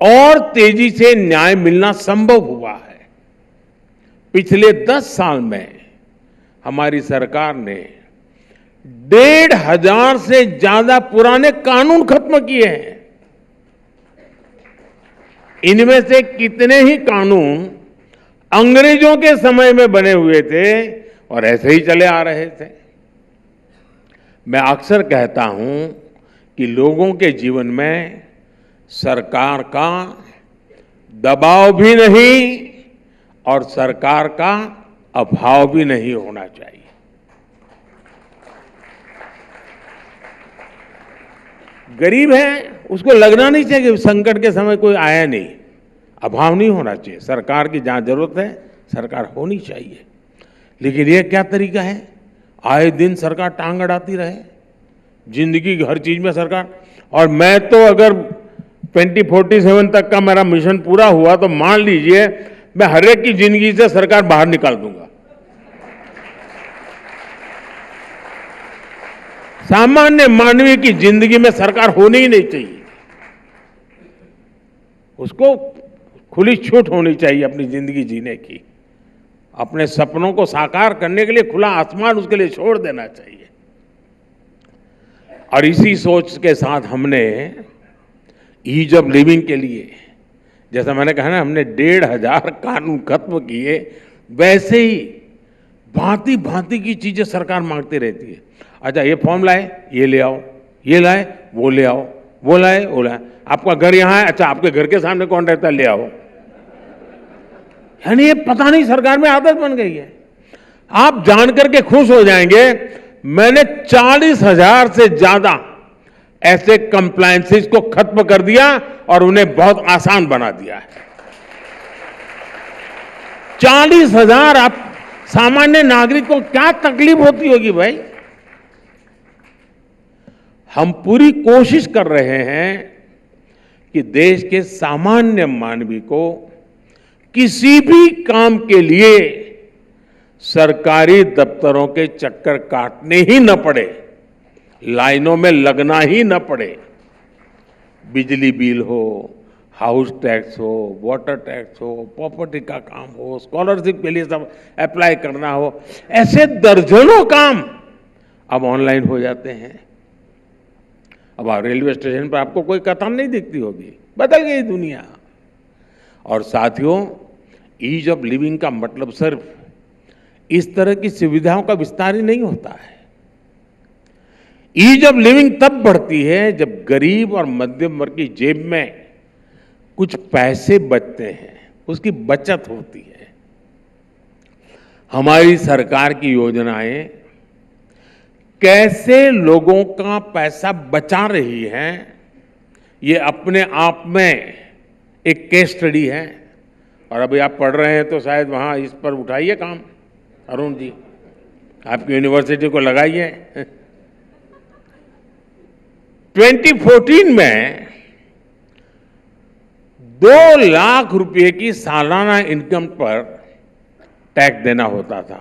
और तेजी से न्याय मिलना संभव हुआ है। पिछले 10 साल में हमारी सरकार ने 1,500 से ज्यादा पुराने कानून खत्म किए हैं। इनमें से कितने ही कानून अंग्रेजों के समय में बने हुए थे और ऐसे ही चले आ रहे थे। मैं अक्सर कहता हूं कि लोगों के जीवन में सरकार का दबाव भी नहीं और सरकार का अभाव भी नहीं होना चाहिए। गरीब है, उसको लगना नहीं चाहिए कि संकट के समय कोई आया नहीं। अभाव नहीं होना चाहिए। सरकार की जहां जरूरत है सरकार होनी चाहिए। लेकिन यह क्या तरीका है? आए दिन सरकार टांग अड़ाती रहे, जिंदगी की हर चीज में सरकार। और मैं तो अगर 2047 तक का मेरा मिशन पूरा हुआ तो मान लीजिए मैं हर एक की जिंदगी से सरकार बाहर निकाल दूंगा। सामान्य मानवीय की जिंदगी में सरकार होनी ही नहीं चाहिए। उसको खुली छूट होनी चाहिए अपनी जिंदगी जीने की। अपने सपनों को साकार करने के लिए खुला आसमान उसके लिए छोड़ देना चाहिए। और इसी सोच के साथ हमने ईज ऑफ लिविंग के लिए, जैसा मैंने कहा ना, हमने 1,500 कानून खत्म किए। वैसे ही भांति भांति की चीजें सरकार मांगती रहती है। अच्छा, ये फॉर्म लाए, ये ले आओ, ये लाए, वो ले आओ, वो लाए, वो लाए। आपका घर यहां है, अच्छा आपके घर के सामने कौन रहता है, ले आओ। यानी ये पता नहीं सरकार में आदत बन गई है। आप जानकर के खुश हो जाएंगे, मैंने 40,000 से ज्यादा ऐसे कंप्लायंसेस को खत्म कर दिया और उन्हें बहुत आसान बना दिया है। 40,000। आप सामान्य नागरिक को क्या तकलीफ होती होगी भाई? हम पूरी कोशिश कर रहे हैं कि देश के सामान्य मानवी को किसी भी काम के लिए सरकारी दफ्तरों के चक्कर काटने ही न पड़े। लाइनों में लगना ही न पड़े। बिजली बिल हो, हाउस टैक्स हो, वाटर टैक्स हो, प्रॉपर्टी का काम हो, स्कॉलरशिप के लिए सब अप्लाई करना हो, ऐसे दर्जनों काम अब ऑनलाइन हो जाते हैं। अब आप रेलवे स्टेशन पर आपको कोई कतार नहीं दिखती होगी, बदल गई दुनिया। और साथियों, ईज ऑफ लिविंग का मतलब सिर्फ इस तरह की सुविधाओं का विस्तार ही नहीं होता है। ईज ऑफ लिविंग तब बढ़ती है जब गरीब और मध्यम वर्ग की जेब में कुछ पैसे बचते हैं, उसकी बचत होती है। हमारी सरकार की योजनाएं कैसे लोगों का पैसा बचा रही हैं, ये अपने आप में एक केस स्टडी है। और अभी आप पढ़ रहे हैं तो शायद वहां इस पर उठाइए काम, अरुण जी, आपकी यूनिवर्सिटी को लगाइए। 2014 में 2 लाख रुपए की सालाना इनकम पर टैक्स देना होता था।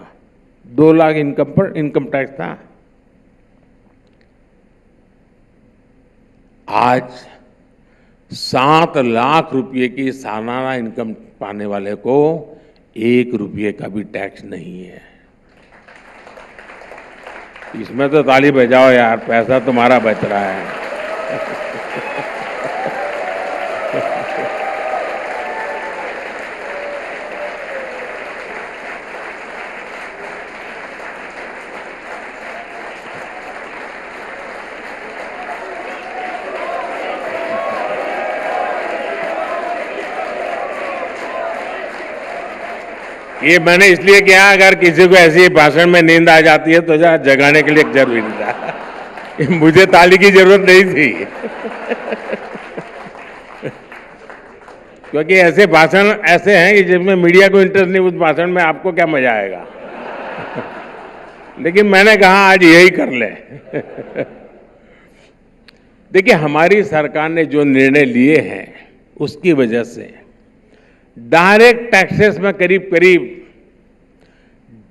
2 लाख इनकम पर इनकम टैक्स था। आज 7 लाख रुपए की सालाना इनकम पाने वाले को 1 रुपये का भी टैक्स नहीं है। इसमें तो ताली बजाओ यार, पैसा तुम्हारा बच रहा है। ये मैंने इसलिए किया, अगर किसी को ऐसी भाषण में नींद आ जाती है तो जगाने के लिए जरूरी था। मुझे ताली की जरूरत नहीं थी। क्योंकि ऐसे भाषण ऐसे हैं कि जिसमें मीडिया को इंटरेस्ट नहीं, उस भाषण में आपको क्या मजा आएगा। लेकिन मैंने कहा आज यही कर ले। देखिए, हमारी सरकार ने जो निर्णय लिए हैं उसकी वजह से डायरेक्ट टैक्सेस में करीब करीब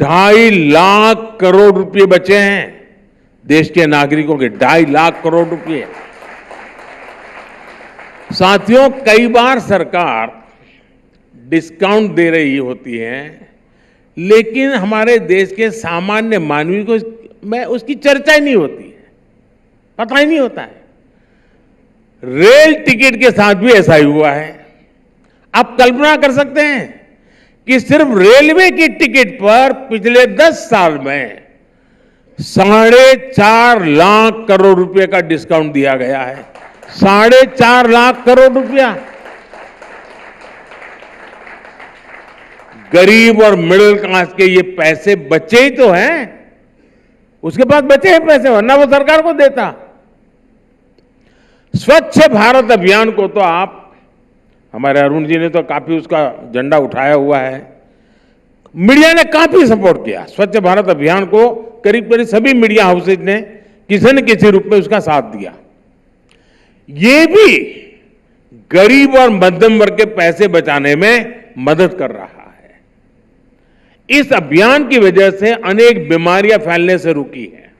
2.5 लाख करोड़ रुपए बचे हैं देश के नागरिकों के। 2.5 लाख करोड़ रुपए। साथियों, कई बार सरकार डिस्काउंट दे रही होती है, लेकिन हमारे देश के सामान्य मानवी को में उसकी चर्चा ही नहीं होती है, पता ही नहीं होता है। रेल टिकट के साथ भी ऐसा ही हुआ है। आप कल्पना कर सकते हैं कि सिर्फ रेलवे की टिकट पर पिछले 10 साल में 4.5 लाख करोड़ रुपए का डिस्काउंट दिया गया है। 4.5 लाख करोड़ रुपया। गरीब और मिडिल क्लास के ये पैसे बचे ही तो हैं, उसके पास बचे हैं पैसे, वरना वो सरकार को देता। स्वच्छ भारत अभियान को तो आप, हमारे अरुण जी ने तो काफी उसका झंडा उठाया हुआ है। मीडिया ने काफी सपोर्ट किया स्वच्छ भारत अभियान को। करीब करीब सभी मीडिया हाउसेज ने किसी न किसी रूप में उसका साथ दिया। ये भी गरीब और मध्यम वर्ग के पैसे बचाने में मदद कर रहा है। इस अभियान की वजह से अनेक बीमारियां फैलने से रुकी है।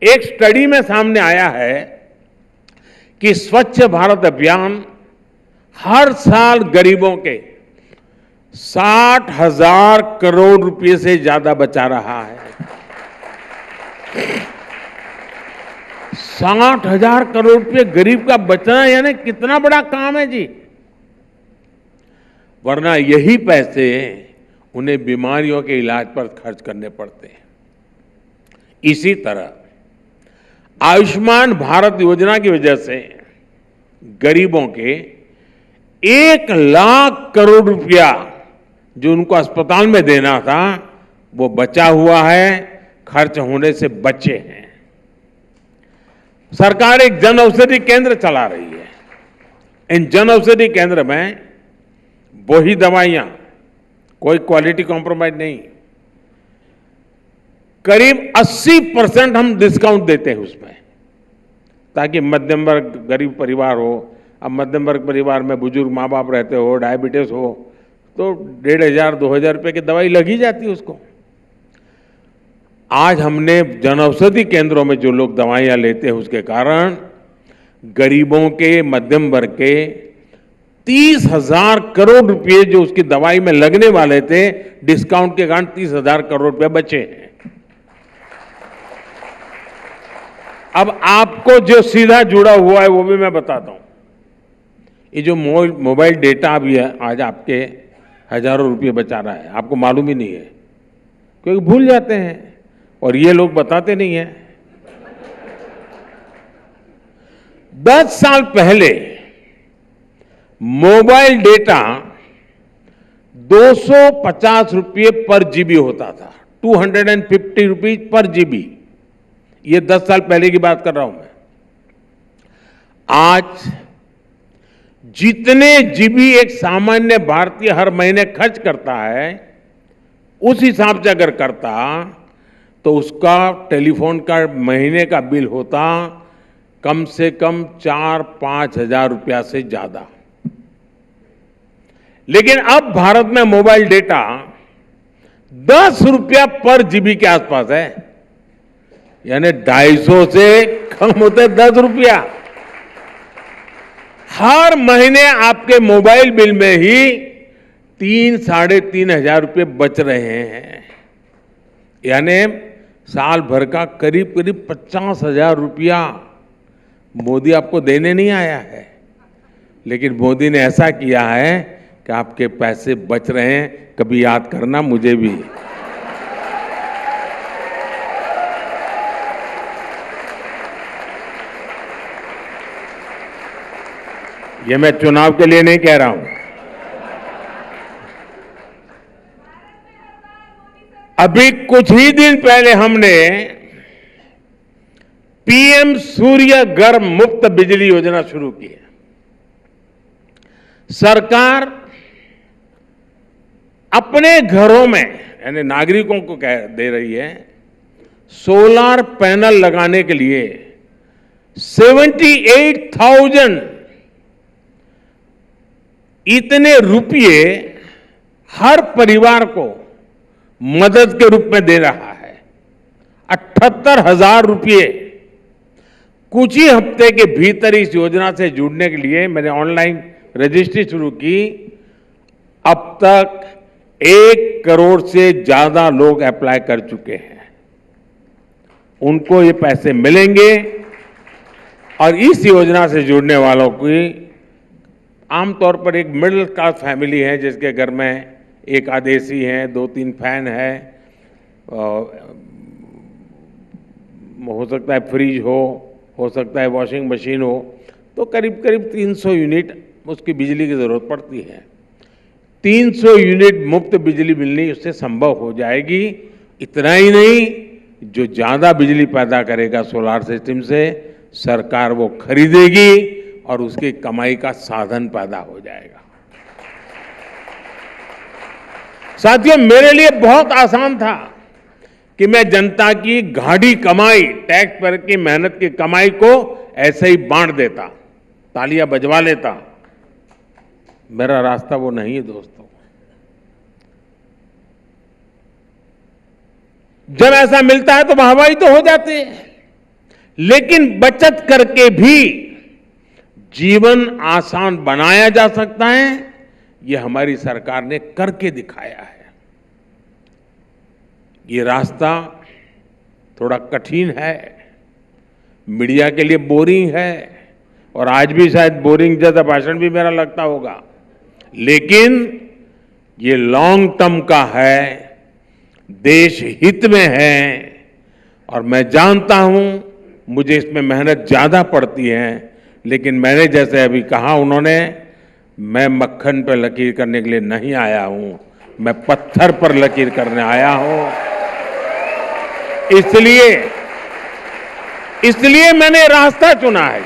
एक स्टडी में सामने आया है कि स्वच्छ भारत अभियान हर साल गरीबों के 60,000 करोड़ रुपए से ज्यादा बचा रहा है। 60,000 करोड़ रुपए गरीब का बचना यानी कितना बड़ा काम है जी। वरना यही पैसे उन्हें बीमारियों के इलाज पर खर्च करने पड़ते हैं। इसी तरह आयुष्मान भारत योजना की वजह से गरीबों के 1 लाख करोड़ रुपया जो उनको अस्पताल में देना था वो बचा हुआ है, खर्च होने से बचे हैं। सरकार एक जन औषधि केंद्र चला रही है। इन जन औषधि केंद्र में वही दवाइयां, कोई क्वालिटी कॉम्प्रोमाइज नहीं, करीब 80% हम डिस्काउंट देते हैं उसमें, ताकि मध्यम वर्ग गरीब परिवार हो। अब मध्यम वर्ग परिवार में बुजुर्ग माँ बाप रहते हो, डायबिटीज हो, तो 1,500-2,000 रुपए की दवाई लग ही जाती है उसको। आज हमने जनऔषधि केंद्रों में जो लोग दवाइयां लेते हैं उसके कारण गरीबों के, मध्यम वर्ग के 30,000 करोड़ रुपए जो उसकी दवाई में लगने वाले थे, डिस्काउंट के कारण 30,000 करोड़ रुपए बचे हैं। अब आपको जो सीधा जुड़ा हुआ है वो भी मैं बताता हूं। ये जो मोबाइल डेटा भी है आज आपके हजारों रुपए बचा रहा है, आपको मालूम ही नहीं है क्योंकि भूल जाते हैं और ये लोग बताते नहीं हैं। 10 साल पहले मोबाइल डेटा 250 रुपये पर जीबी होता था, 250 रुपीज पर जीबी। ये 10 साल पहले की बात कर रहा हूं मैं। आज जितने जीबी एक सामान्य भारतीय हर महीने खर्च करता है, उस हिसाब से अगर करता तो उसका टेलीफोन का महीने का बिल होता कम से कम 4-5 हजार रुपया से ज्यादा। लेकिन अब भारत में मोबाइल डेटा 10 रुपया पर जीबी के आसपास है, यानी 250 से कम होते 10 रुपया। हर महीने आपके मोबाइल बिल में ही 3-3.5 हजार रुपये बच रहे हैं, यानी साल भर का करीब करीब 50,000 रुपया मोदी आपको देने नहीं आया है, लेकिन मोदी ने ऐसा किया है कि आपके पैसे बच रहे हैं। कभी याद करना मुझे भी। ये मैं चुनाव के लिए नहीं कह रहा हूं। अभी कुछ ही दिन पहले हमने पीएम सूर्य घर मुफ्त बिजली योजना शुरू की है। सरकार अपने घरों में, यानी नागरिकों को दे रही है, सोलर पैनल लगाने के लिए 78,000 इतने रुपये हर परिवार को मदद के रूप में दे रहा है। 78,000 रुपये। कुछ ही हफ्ते के भीतर इस योजना से जुड़ने के लिए मैंने ऑनलाइन रजिस्ट्री शुरू की। अब तक 1 करोड़ से ज्यादा लोग अप्लाई कर चुके हैं। उनको ये पैसे मिलेंगे और इस योजना से जुड़ने वालों की आमतौर पर एक मिडिल क्लास फैमिली है जिसके घर में एक आध एसी है, 2-3 फैन है, हो सकता है फ्रिज हो सकता है वॉशिंग मशीन हो, तो करीब करीब 300 यूनिट उसकी बिजली की जरूरत पड़ती है। 300 यूनिट मुफ्त बिजली मिलनी उससे संभव हो जाएगी। इतना ही नहीं, जो ज्यादा बिजली पैदा करेगा सोलार सिस्टम से, सरकार वो खरीदेगी और उसकी कमाई का साधन पैदा हो जाएगा। साथियों, मेरे लिए बहुत आसान था कि मैं जनता की गाढ़ी कमाई, टैक्स पेयर की मेहनत की कमाई को ऐसे ही बांट देता, तालियां बजवा लेता। मेरा रास्ता वो नहीं है दोस्तों। जब ऐसा मिलता है तो वाहवाही तो हो जाती है, लेकिन बचत करके भी जीवन आसान बनाया जा सकता है, ये हमारी सरकार ने करके दिखाया है। ये रास्ता थोड़ा कठिन है, मीडिया के लिए बोरिंग है, और आज भी शायद बोरिंग जैसा भाषण भी मेरा लगता होगा, लेकिन ये लॉन्ग टर्म का है, देश हित में है। और मैं जानता हूं मुझे इसमें मेहनत ज्यादा पड़ती है, लेकिन मैंने जैसे अभी कहा उन्होंने, मैं मक्खन पर लकीर करने के लिए नहीं आया हूं, मैं पत्थर पर लकीर करने आया हूं। इसलिए मैंने रास्ता चुना है,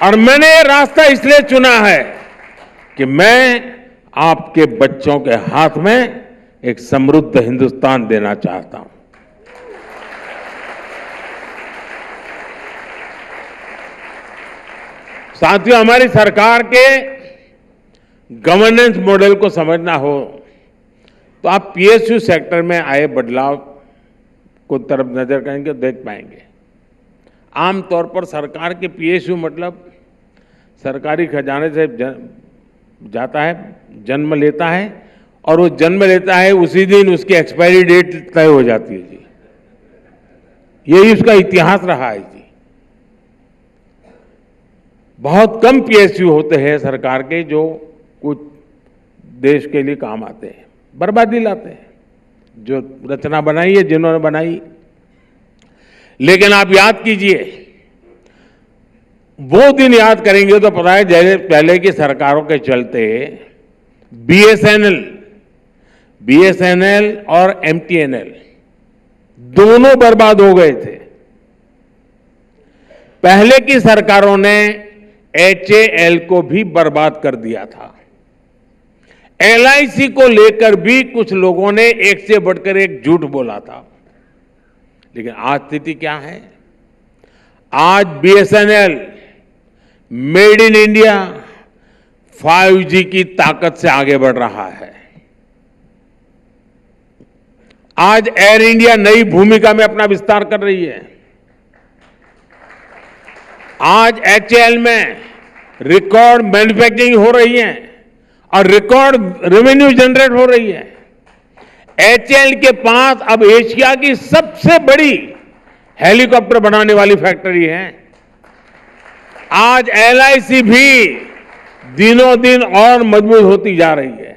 और मैंने ये रास्ता इसलिए चुना है कि मैं आपके बच्चों के हाथ में एक समृद्ध हिंदुस्तान देना चाहता हूं। साथियों, हमारी सरकार के गवर्नेंस मॉडल को समझना हो तो आप पीएसयू सेक्टर में आए बदलाव को तरफ नजर करेंगे तो देख पाएंगे। आमतौर पर सरकार के पीएसयू मतलब सरकारी खजाने से जाता है, जन्म लेता है, और वो जन्म लेता है उसी दिन उसकी एक्सपायरी डेट तय हो जाती है जी। यही उसका इतिहास रहा है जी। बहुत कम पीएसयू होते हैं सरकार के जो कुछ देश के लिए काम आते हैं, बर्बादी लाते हैं। जो रचना बनाई है जिन्होंने बनाई, लेकिन आप याद कीजिए, वो दिन याद करेंगे तो पता है जैसे पहले की सरकारों के चलते बीएसएनएल और एमटीएनएल दोनों बर्बाद हो गए थे। पहले की सरकारों ने एचएएल को भी बर्बाद कर दिया था। एलआईसी को लेकर भी कुछ लोगों ने एक से बढ़कर एक झूठ बोला था, लेकिन आज स्थिति क्या है? आज BSNL made in India 5G की ताकत से आगे बढ़ रहा है। आज एयर इंडिया नई भूमिका में अपना विस्तार कर रही है। आज एचएएल में रिकॉर्ड मैन्युफैक्चरिंग हो रही है और रिकॉर्ड रेवेन्यू जनरेट हो रही है। एचएएल के पास अब एशिया की सबसे बड़ी हेलीकॉप्टर बनाने वाली फैक्ट्री है। आज एलआईसी भी दिनों दिन और मजबूत होती जा रही है।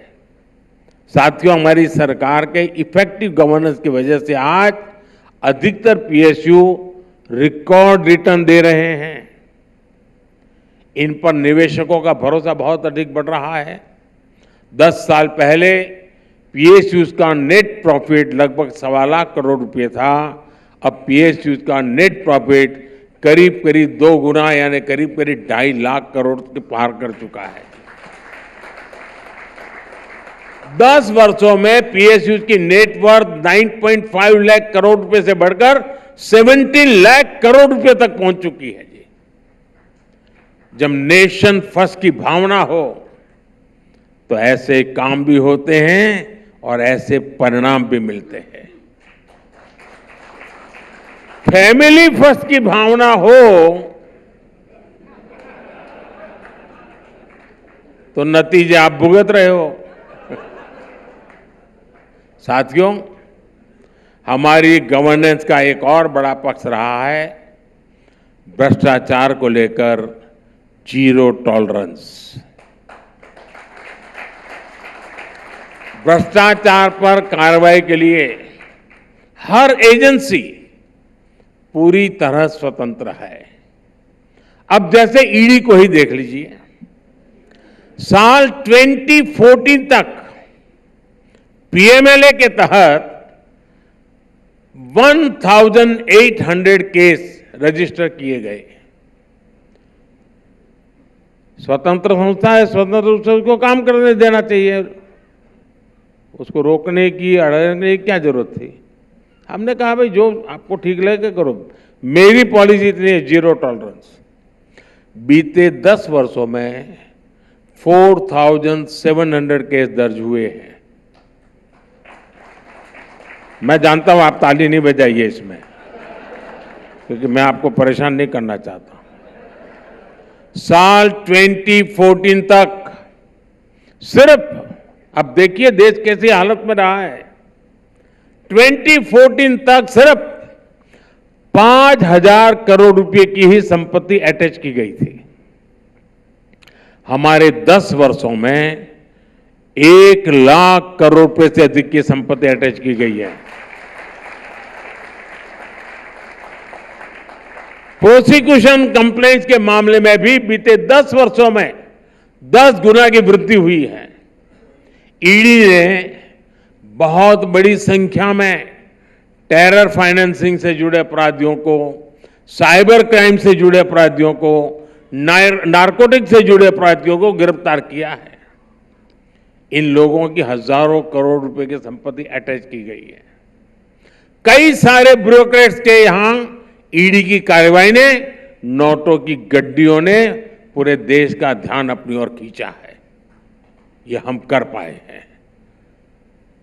साथियों, हमारी सरकार के इफेक्टिव गवर्नेंस की वजह से आज अधिकतर पीएसयू रिकॉर्ड रिटर्न दे रहे हैं। इन पर निवेशकों का भरोसा बहुत अधिक बढ़ रहा है। 10 साल पहले पीएसयूज का नेट प्रॉफिट लगभग 1.25 लाख करोड़ रुपए था। अब पीएसयूज का नेट प्रॉफिट करीब करीब 2 गुना यानी करीब करीब 2.5 लाख करोड़ के पार कर चुका है। 10 वर्षों में पीएसयूज की नेटवर्थ 9.5 लाख करोड़ रुपए से बढ़कर 17 लाख करोड़ रुपए तक पहुंच चुकी है जी। जब नेशन फर्स्ट की भावना हो तो ऐसे काम भी होते हैं और ऐसे परिणाम भी मिलते हैं। फैमिली फर्स्ट की भावना हो तो नतीजे आप भुगत रहे हो। साथियों, हमारी गवर्नेंस का एक और बड़ा पक्ष रहा है भ्रष्टाचार को लेकर जीरो टॉलरेंस। भ्रष्टाचार पर कार्रवाई के लिए हर एजेंसी पूरी तरह स्वतंत्र है। अब जैसे ईडी को ही देख लीजिए, साल 2014 तक पीएमएलए के तहत 1800 केस रजिस्टर किए गए। स्वतंत्र संस्था है, स्वतंत्र रूप से उसको काम करने देना चाहिए। उसको रोकने की, अड़ने की क्या जरूरत थी? हमने कहा भाई जो आपको ठीक लगे करो। मेरी पॉलिसी इतनी है, जीरो टॉलरेंस। बीते 10 वर्षों में 4700 केस दर्ज हुए हैं। मैं जानता हूं आप ताली नहीं बजाइए इसमें, क्योंकि मैं आपको परेशान नहीं करना चाहता। साल 2014 तक सिर्फ, अब देखिए देश कैसी हालत में रहा है, 2014 तक सिर्फ 5000 करोड़ रुपए की ही संपत्ति अटैच की गई थी। हमारे 10 वर्षों में 1 लाख करोड़ रुपए से अधिक की संपत्ति अटैच की गई है। प्रोसिक्यूशन कंप्लेंट्स के मामले में भी बीते 10 वर्षों में 10 गुना की वृद्धि हुई है। ईडी ने बहुत बड़ी संख्या में टेरर फाइनेंसिंग से जुड़े अपराधियों को, साइबर क्राइम से जुड़े अपराधियों को, नारकोटिक से जुड़े अपराधियों को गिरफ्तार किया है। इन लोगों की हजारों करोड़ रुपए की संपत्ति अटैच की गई है। कई सारे ब्यूरोक्रेट्स के यहां ईडी की कार्रवाई ने, नोटों की गड्डियों ने पूरे देश का ध्यान अपनी ओर खींचा है। ये हम कर पाए हैं।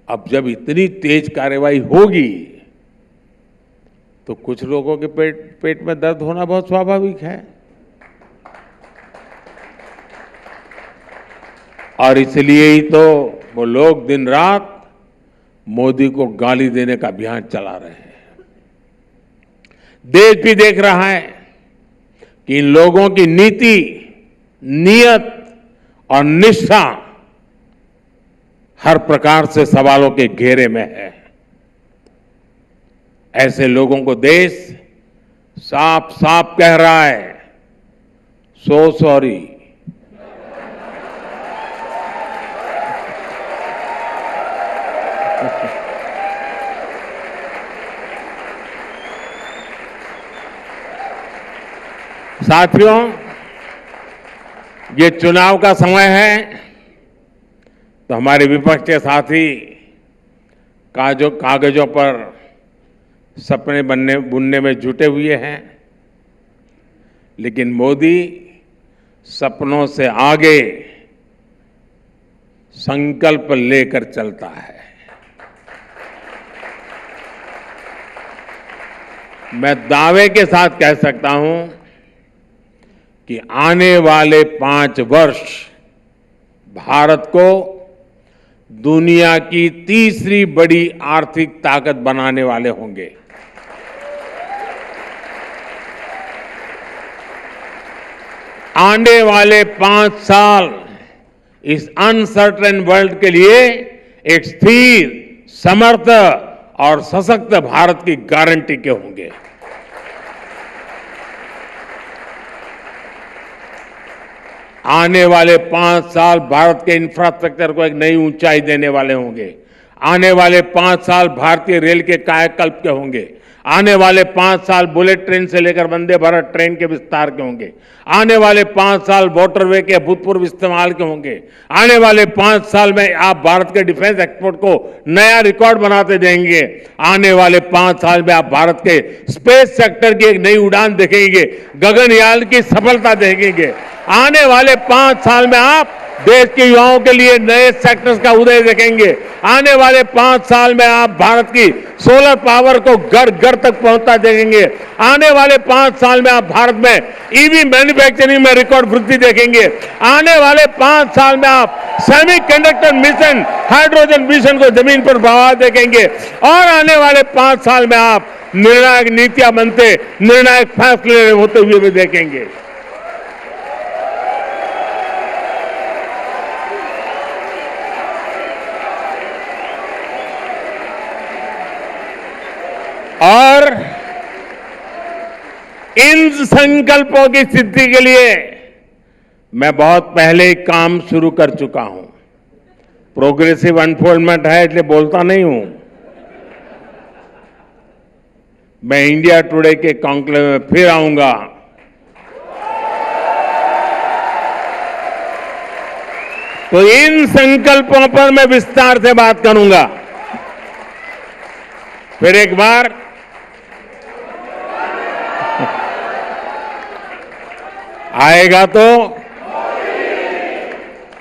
अब जब इतनी तेज कार्रवाई होगी तो कुछ लोगों के पेट में दर्द होना बहुत स्वाभाविक है। और इसलिए ही तो वो लोग दिन रात मोदी को गाली देने का अभियान चला रहे हैं। देश भी देख रहा है कि इन लोगों की नीति, नियत और निष्ठा हर प्रकार से सवालों के घेरे में है। ऐसे लोगों को देश साफ साफ कह रहा है, सो सॉरी। साथियों, ये चुनाव का समय है तो हमारे विपक्ष के साथी कागजों पर सपने बुनने में जुटे हुए हैं, लेकिन मोदी सपनों से आगे संकल्प लेकर चलता है। मैं दावे के साथ कह सकता हूं कि आने वाले 5 वर्ष भारत को दुनिया की तीसरी बड़ी आर्थिक ताकत बनाने वाले होंगे। आने वाले 5 साल इस अनसर्टेन वर्ल्ड के लिए एक स्थिर, समर्थ और सशक्त भारत की गारंटी के होंगे। आने वाले 5 साल भारत के इंफ्रास्ट्रक्चर को एक नई ऊंचाई देने वाले होंगे। आने वाले 5 साल भारतीय रेल के कायाकल्प के होंगे। आने वाले 5 साल बुलेट ट्रेन से लेकर वंदे भारत ट्रेन के विस्तार के होंगे। आने वाले 5 साल वाटरवे के अभूतपूर्व इस्तेमाल के होंगे। आने वाले 5 साल में आप भारत के डिफेंस एक्सपोर्ट को नया रिकॉर्ड बनाते देंगे। आने वाले 5 साल में आप भारत के स्पेस सेक्टर की एक नई उड़ान देखेंगे, गगनयान की सफलता देखेंगे। आने वाले 5 साल में आप देश के युवाओं के लिए नए सेक्टर्स का उदय देखेंगे। आने वाले 5 साल में आप भारत की सोलर पावर को घर घर तक पहुंचता देखेंगे। आने वाले 5 साल में आप भारत में ईवी मैन्युफैक्चरिंग में रिकॉर्ड वृद्धि देखेंगे। आने वाले 5 साल में आप सेमीकंडक्टर मिशन, हाइड्रोजन मिशन को जमीन पर बढ़ावा देखेंगे। और आने वाले 5 साल में आप निर्णायक नीतियां बनते, निर्णायक फैसले होते हुए भी देखेंगे। और इन संकल्पों की सिद्धि के लिए मैं बहुत पहले ही काम शुरू कर चुका हूं। प्रोग्रेसिव अनफोल्डमेंट है इसलिए बोलता नहीं हूं। मैं इंडिया टुडे के कॉन्क्लेव में फिर आऊंगा। तो इन संकल्पों पर मैं विस्तार से बात करूंगा। फिर एक बार आएगा तो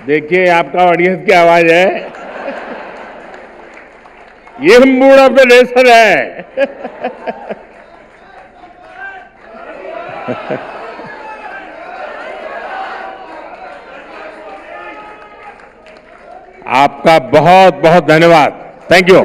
देखिए, आपका ऑडियंस की आवाज है। ये मूड ऑफ द नेशन है। आपका बहुत बहुत धन्यवाद। Thank you.